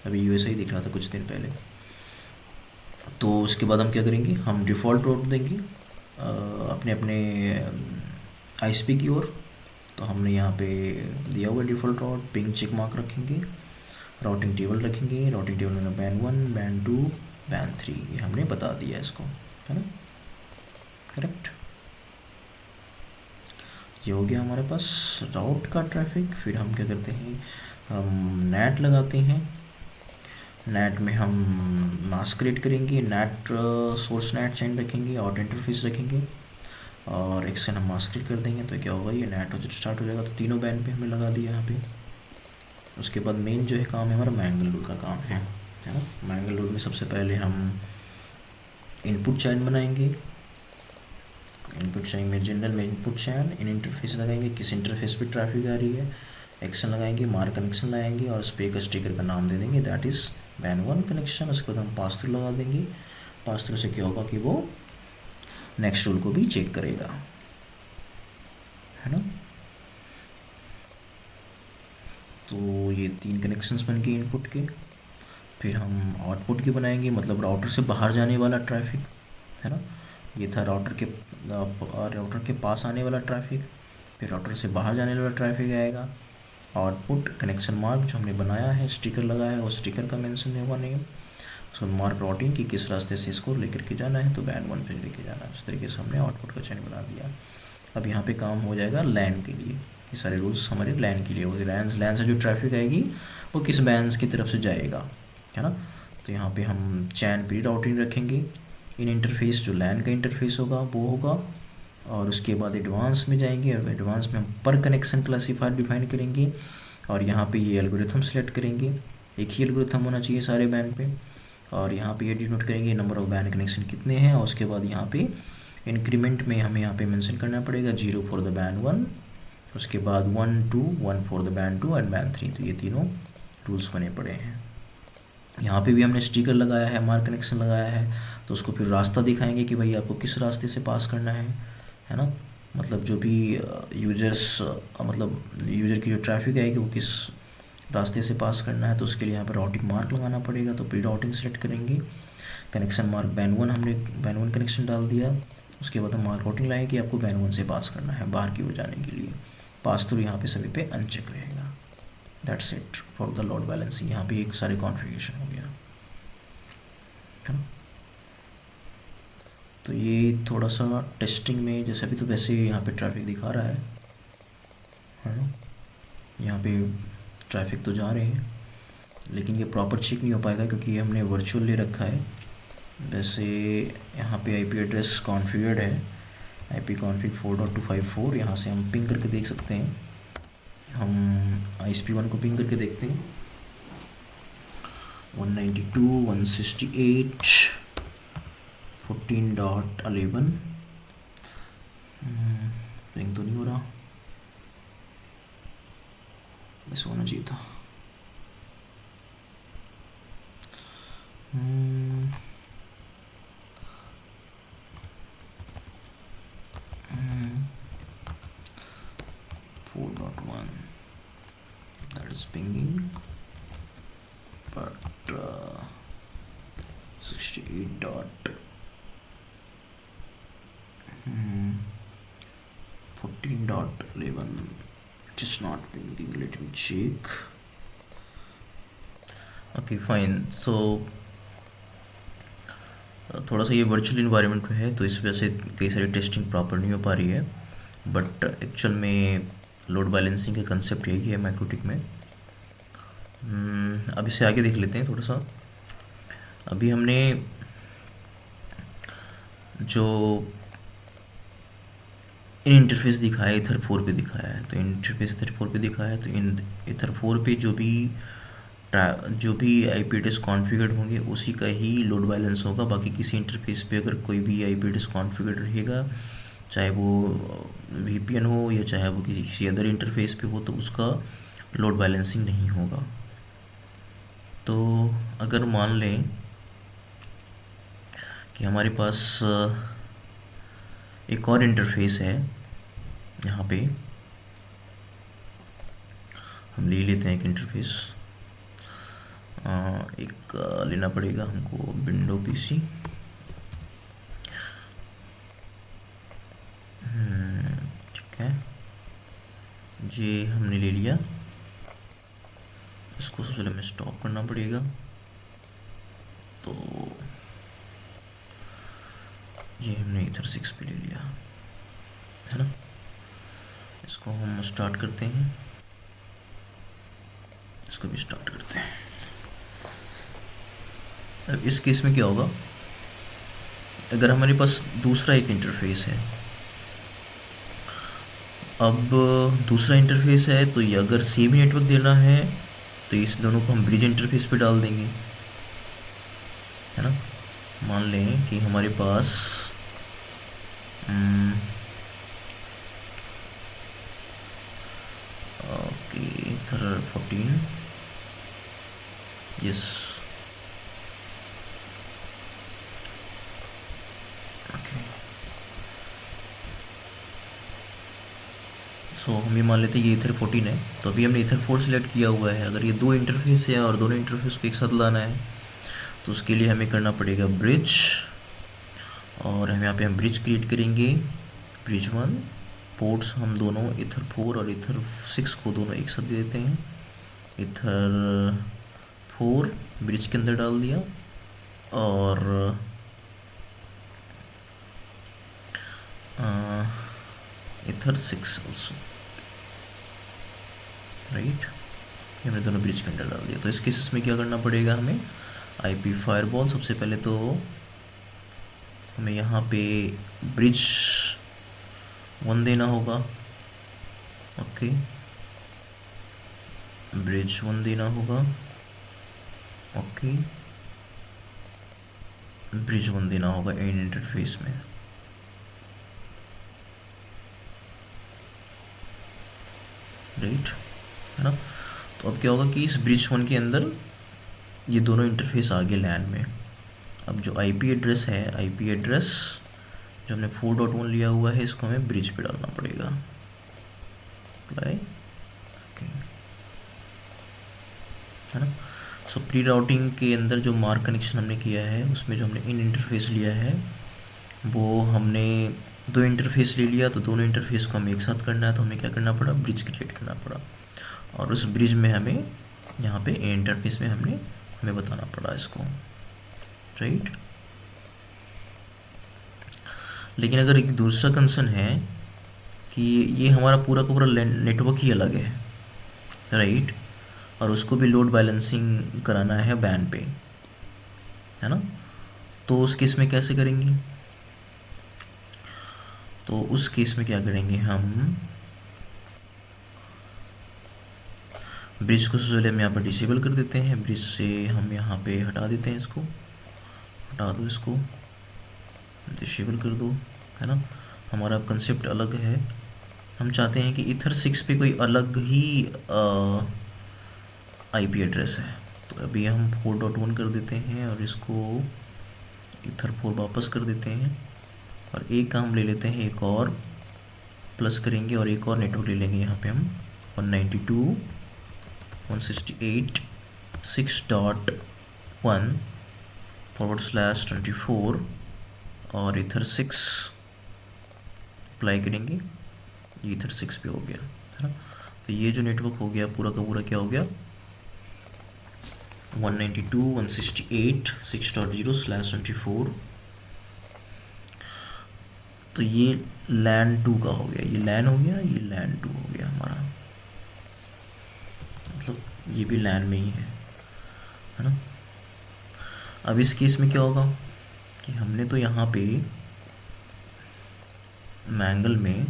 अभी USI दिख रहा था कुछ दिन पहले। तो उसके बाद हम क्या करेंगे, हम डिफ़ॉल्ट राउट देंगे अपने अपने ISP की ओर। तो हमने यहाँ पे दिया हुआ डिफ़ॉल्ट राउट, पिंग चेक मार्क रखेंगे, राउटिंग टेबल रखेंगे। राउटिंग टेबल में बैंड 1, बैंड 2, बैंड 3, ये हमने बता दिया इसको, है ना। करेक्ट, ये हो गया हमारे पास राउट का ट्रैफिक। फिर हम क्या करते हैं, हम नेट लगाते हैं। नेट में हम मास्क क्रिएट करेंगे, नेट सोर्स नेट चैन रखेंगे, और इंटरफेस रखेंगे, और एक्शन हम मास्क क्रिएट कर देंगे। तो क्या होगा, ये नेट हो स्टार्ट हो जाएगा। तो तीनों बैंड पे हमने लगा दिया यहाँ पे। उसके बाद मेन जो है काम है हमारा मैंगल रूल का काम है ना। मैंगल रूल में सबसे पहले हम इनपुट चैन बनाएंगे। इनपुट चैन में जनरल में इनपुट चैन इन इंटरफेस लगाएंगे, किस इंटरफेस पे ट्रैफिक आ रही है, एक्शन लगाएंगे, मार्क कनेक्शन लगाएंगे, और उस पर एक स्टिकर का नाम दे देंगे, दैट इज़ बैंड 1 कनेक्शन। उसके बाद हम पास थ्रू लगा देंगे। पास थ्रू से क्या होगा कि वो नेक्स्ट रूल को भी चेक करेगा, है ना। तो ये 3 कनेक्शंस बन गए इनपुट के। फिर हम आउटपुट की बनाएंगे, मतलब राउटर से बाहर जाने वाला ट्रैफिक, है ना। ये था राउटर के पास आने वाला ट्रैफिक। फिर राउटर से बाहर जाने वाला ट्रैफिक आएगा। आउटपुट कनेक्शन मार्क जो हमने बनाया है, स्टिकर लगाया है, उस स्टिकर का मेंशन होगा नेम। उसको मार्क राउटिंग कि किस रास्ते से इसको लेकर के जाना है, तो बैंड 1 पे लेके जाना है। इस तरीके से हमने आउटपुट का चैन बना दिया। अब यहाँ पे काम हो जाएगा लैन के लिए। ये सारे रूल्स हमारे लैन के लिए होंगे। लैन से जो ट्रैफिक आएगी वो किस बैंड की तरफ से जाएगा, है ना। तो यहाँ पे हम चैन प्री राउटिंग रखेंगे। इन इंटरफेस जो लैन का इंटरफेस होगा वो होगा, और उसके बाद एडवांस में जाएंगे। और एडवांस में हम पर कनेक्शन क्लासीफायर डिफाइन करेंगे, और यहाँ पे ये एल्गोरिथम सेलेक्ट करेंगे। एक ही एल्गोरिथम होना चाहिए सारे बैंड पे। और यहाँ पे ये डिनोट करेंगे नंबर ऑफ बैंड कनेक्शन कितने हैं। और उसके बाद यहाँ पे इंक्रीमेंट में हमें यहाँ पे मेंशन करना पड़ेगा 0 फॉर द बैंड 1, उसके बाद 1 2 1 for the band 2 and band 3। तो ये तीनों रूल्स बने पड़े हैं। यहाँ पे भी हमने स्टिकर लगाया है, मार्क कनेक्शन लगाया है। तो उसको फिर रास्ता दिखाएंगे कि भाई आपको किस रास्ते से पास करना है ना। मतलब जो भी यूजर्स मतलब यूज़र की जो ट्रैफिक आएगी वो किस रास्ते से पास करना है। तो उसके लिए यहाँ पर राउटिंग मार्क लगाना पड़ेगा। तो प्री राउटिंग सेलेक्ट करेंगे, कनेक्शन मार्क बैंड 1 हमने बैंड 1 कनेक्शन डाल दिया। उसके बाद हम मार्क राउटिंग लाएंगे कि आपको बैंड 1 से पास करना है बाहर की ओर जाने के लिए। पास थ्रू यहाँ पे सभी पे अनचेक रहेगा। That's it for the load balancing. यहाँ पे एक सारे कॉन्फ़िगरेशन हो गया है ना। तो ये थोड़ा सा टेस्टिंग में, जैसे अभी तो वैसे यहाँ पे ट्रैफिक दिखा रहा है ना। यहाँ पे ट्रैफिक तो जा रहे हैं, लेकिन ये प्रॉपर चेक नहीं हो पाएगा क्योंकि ये हमने वर्चुअल ले रखा है। वैसे यहाँ पे आईपी एड्रेस कॉन्फ़िगर्ड है, आईपी कॉन्फ़िग 4.254। यहाँ से हम पिंग करके देख सकते हैं। हम ISP1 को पिंग करके देखते हैं। 192 168 14.11 पिंग तो नहीं हो रहा, बस होना चाहिए था। Hmm. 4.1 that is pinging, but 68 dot 14.11 it is not pinging. Let me check. Okay, fine. So थोड़ा सा ये वर्चुअल इन्वायरमेंट में है, तो इस वजह से कई सारी टेस्टिंग प्रॉपर नहीं हो पा रही है, बट एक्चुअल में लोड बैलेंसिंग का कंसेप्ट यही है माइक्रोटिक में। अब इसे आगे देख लेते हैं थोड़ा सा। अभी हमने जो इन इंटरफेस दिखाया है ईथर 4 पे दिखाया है, तो इंटरफेस ईथर 4 पे दिखाया है, तो इन ईथर 4 पे जो भी आईपी एड्रेस कॉन्फ़िगर्ड होंगे उसी का ही लोड बैलेंस होगा। बाकी किसी इंटरफेस पे अगर कोई भी आईपी एड्रेस कॉन्फ़िगर्ड रहेगा, चाहे वो VPN हो या चाहे वो किसी अदर इंटरफेस पे हो, तो उसका लोड बैलेंसिंग नहीं होगा। तो अगर मान लें कि हमारे पास एक और इंटरफेस है, यहाँ पे हम ले लेते हैं एक इंटरफेस। एक लेना पड़ेगा हमको विंडो PC। ठीक है, ये हमने ले लिया। इसको सबसे पहले हमें स्टॉप करना पड़ेगा। तो ये हमने ईथर 6 पे ले लिया है ना। इसको हम स्टार्ट करते हैं, इसको भी स्टार्ट करते हैं। अब इस केस में क्या होगा, अगर हमारे पास दूसरा एक इंटरफेस है, अब दूसरा इंटरफेस है, तो ये अगर सेम ही नेटवर्क देना है तो इस दोनों को हम ब्रिज इंटरफेस पे डाल देंगे, है ना। मान लें कि हमारे पास ओके ईथर 14 यस ओके। सो हम ये मान लेते हैं ये ईथर 14 है, तो अभी हमने ईथर 4 सिलेक्ट किया हुआ है। अगर ये दो इंटरफेस है और दोनों इंटरफेस को एक साथ लाना है, तो उसके लिए हमें करना पड़ेगा ब्रिज, और हम यहाँ पे हम ब्रिज क्रिएट करेंगे। ब्रिज 1 पोर्ट्स हम दोनों ईथर 4 और ईथर 6 को दोनों एक साथ दे देते हैं। ईथर 4 ब्रिज के अंदर डाल दिया, और ईथर 6 ऑल्सो, राइट। हमने दोनों ब्रिज के अंदर डाल दिया। तो इस केसेस में क्या करना पड़ेगा हमें, IP फायरवॉल। सबसे पहले तो हमें यहाँ पे ब्रिज 1 देना होगा, ओके, ब्रिज 1 देना होगा, ओके, ब्रिज 1 देना होगा इन इंटरफेस में, राइट, है ना। तो अब क्या होगा कि इस ब्रिज 1 के अंदर ये दोनों इंटरफेस आ गए लैन में। अब जो IP एड्रेस है, IP एड्रेस जो हमने 4.1 लिया हुआ है, इसको हमें ब्रिज पे डालना पड़ेगा, अप्लाई, ओके, है ना। सो प्री राउटिंग के अंदर जो मार्क कनेक्शन हमने किया है, उसमें जो हमने इन इंटरफेस लिया है, वो हमने दो इंटरफेस ले लिया, तो दोनों इंटरफेस को हमें एक साथ करना है, तो हमें क्या करना पड़ा, ब्रिज क्रिएट करना पड़ा। और उस ब्रिज में हमें यहाँ पे इंटरफेस में हमें बताना पड़ा इसको, राइट। लेकिन अगर एक दूसरा कंसर्न है कि ये हमारा पूरा का पूरा नेटवर्क ही अलग है, राइट, और उसको भी लोड बैलेंसिंग कराना है वैन पे, है ना। तो उस केस में कैसे करेंगे? तो उस केस में क्या करेंगे, हम ब्रिज को सबसे पहले हम यहाँ पर डिसेबल कर देते हैं। ब्रिज से हम यहाँ पे हटा देते हैं, इसको हटा दो, इसको डिसेबल कर दो, है ना। हमारा कंसेप्ट अलग है, हम चाहते हैं कि ईथर 6 पे कोई अलग ही आईपी एड्रेस है। तो अभी हम 4.1 कर देते हैं और इसको ईथर 4 वापस कर देते हैं, और एक काम ले लेते हैं, एक और प्लस करेंगे और एक और नेटवर्क ले लेंगे। यहाँ पे हम 192.168.1/24 और ईथर 6 अप्लाई करेंगे। ये ईथर 6 पे हो गया, है ना। तो ये जो नेटवर्क हो गया पूरा का पूरा क्या हो गया, 192.168.6.0/24। तो ये लैन 2 का हो गया, ये लैन हो गया, ये लैन 2 हो गया हमारा, मतलब ये भी लैन में ही है ना। अब इस केस में क्या होगा कि हमने तो यहाँ पे मैंगल में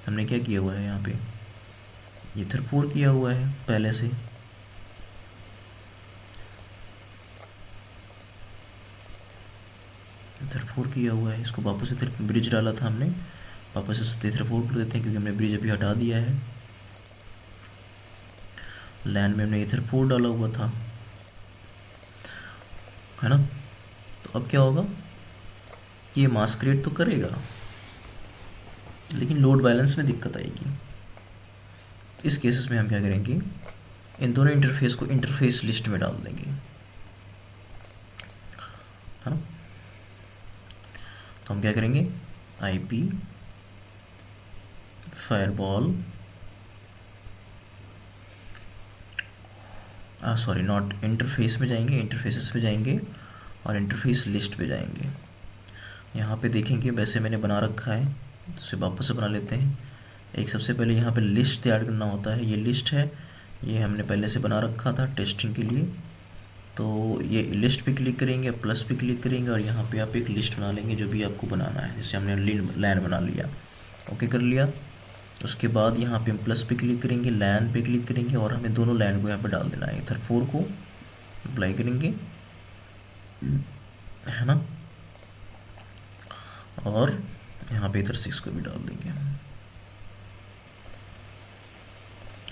हमने क्या किया हुआ है, यहाँ पे ईथर 4 किया हुआ है पहले से, ईथर 4 किया हुआ है। इसको वापस ईथर ब्रिज डाला था हमने, वापस इस ईथर 4 कर देते हैं क्योंकि हमने ब्रिज अभी हटा दिया है। लैन में हमने ईथर 4 डाला हुआ था, है ना। तो अब क्या होगा, ये मास्क क्रिएट तो करेगा लेकिन लोड बैलेंस में दिक्कत आएगी। इस केसेस में हम क्या करेंगे, इन दोनों इंटरफेस को इंटरफेस लिस्ट में डाल देंगे, है ना। तो हम क्या करेंगे, IP firewall sorry not interface में जाएंगे, इंटरफेसेस पे जाएंगे और इंटरफेस लिस्ट पे जाएंगे। यहाँ पे देखेंगे वैसे मैंने बना रखा है, तो इसे वापस से बना लेते हैं। एक सबसे पहले यहाँ पे लिस्ट तैयार करना होता है, ये लिस्ट है, ये हमने पहले से बना रखा था टेस्टिंग के लिए। तो ये लिस्ट पे क्लिक करेंगे, प्लस पे क्लिक करेंगे और यहाँ पे आप एक लिस्ट बना लेंगे जो भी आपको बनाना है। जैसे हमने लैन बना लिया, ओके कर लिया। उसके बाद यहाँ पे हम प्लस पे क्लिक करेंगे, लैन पे क्लिक करेंगे और हमें दोनों लैन को यहाँ पे डाल देना है। ईथर 4 को अप्लाई करेंगे, है ना, और यहाँ पे ईथर 6 को भी डाल देंगे,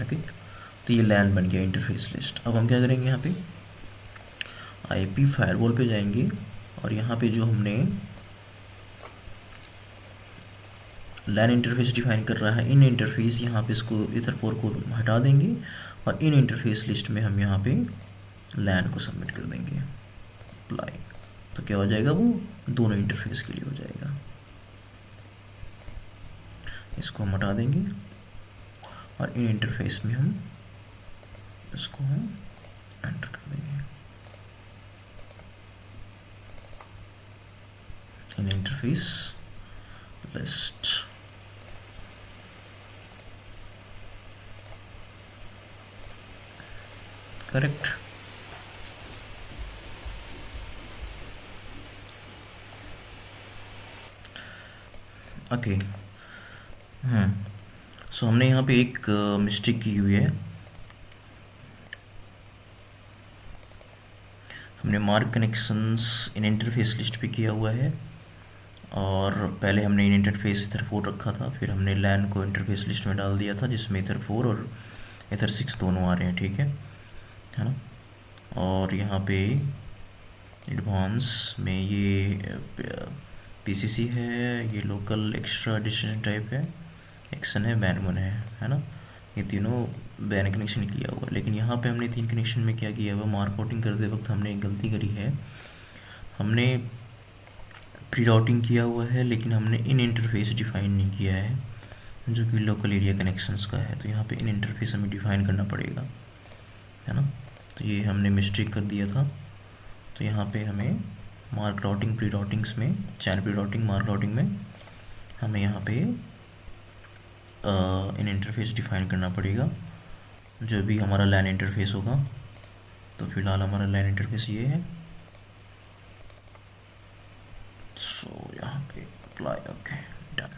ओके। तो ये लैन बन गया इंटरफेस लिस्ट। अब हम क्या करेंगे, यहाँ पे आईपी फायरवॉल पे जाएंगे और यहाँ पे जो हमने लैन इंटरफेस डिफाइन कर रहा है, इन इंटरफेस यहाँ पे इसको ईथर 4 को हटा देंगे और इन इंटरफेस लिस्ट में हम यहाँ पे लैन को सबमिट कर देंगे, अप्लाई। तो क्या हो जाएगा, वो दोनों इंटरफेस के लिए हो जाएगा। इसको हम हटा देंगे और इन इंटरफेस में हम इसको हम एंटर कर देंगे, इन इंटरफेस लिस्ट। करेक्ट। ओके, सो हमने यहाँ पे एक मिस्टेक की हुई है। हमने मार्क कनेक्शंस इन इंटरफेस लिस्ट पे किया हुआ है और पहले हमने इन इंटरफेस ईथर 4 रखा था, फिर हमने लैन को इंटरफेस लिस्ट में डाल दिया था जिसमें ईथर 4 और ईथर 6 दोनों आ रहे हैं, ठीक है ना। और यहाँ पे एडवांस में ये पीसीसी है, ये लोकल एक्स्ट्रा डेस्टिनेशन टाइप है, एक्शन है, बैन 1 है ना। ये तीनों बैन कनेक्शन किया हुआ है। लेकिन यहाँ पे हमने 3 कनेक्शन में क्या किया हुआ, मार्क आउटिंग करते वक्त हमने एक गलती करी है। हमने प्री राउटिंग किया हुआ है लेकिन हमने इन इंटरफेस डिफाइन नहीं किया है। जो कि लोकल एरिया कनेक्शंस का है। तो यहाँ पे इन इंटरफेस हमें डिफाइन करना पड़ेगा, है ना। तो ये हमने मिस्टेक कर दिया था। तो यहाँ पे हमें मार्क राउटिंग प्री राउटिंग्स में, channel pre routing mark routing में हमें यहाँ पे इन इंटरफेस डिफाइन करना पड़ेगा, जो भी हमारा लैन इंटरफेस होगा। तो फिलहाल हमारा लैन इंटरफेस ये है। सो यहाँ पे अप्लाई, ओके डन।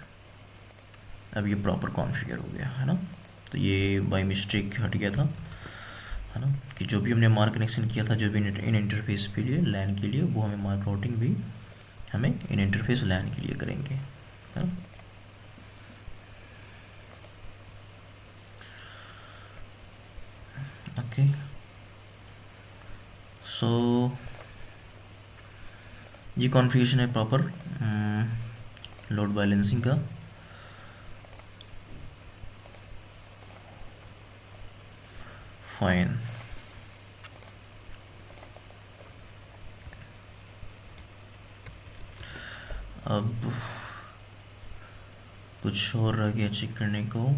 अब ये प्रॉपर कॉन्फ़िगर हो गया, है ना। तो ये बाय मिस्टेक हट गया था, है ना, कि जो भी हमने मार्क कनेक्शन किया था जो भी इन इंटरफेस के लिए लैन के लिए, वो हमें मार्क राउटिंग भी हमें इन इंटरफेस लैन के लिए करेंगे, है ना। ओके, सो ये कॉन्फ़िगरेशन है प्रॉपर लोड बैलेंसिंग का। फाइन, अब कुछ और रह गया चेक करने को।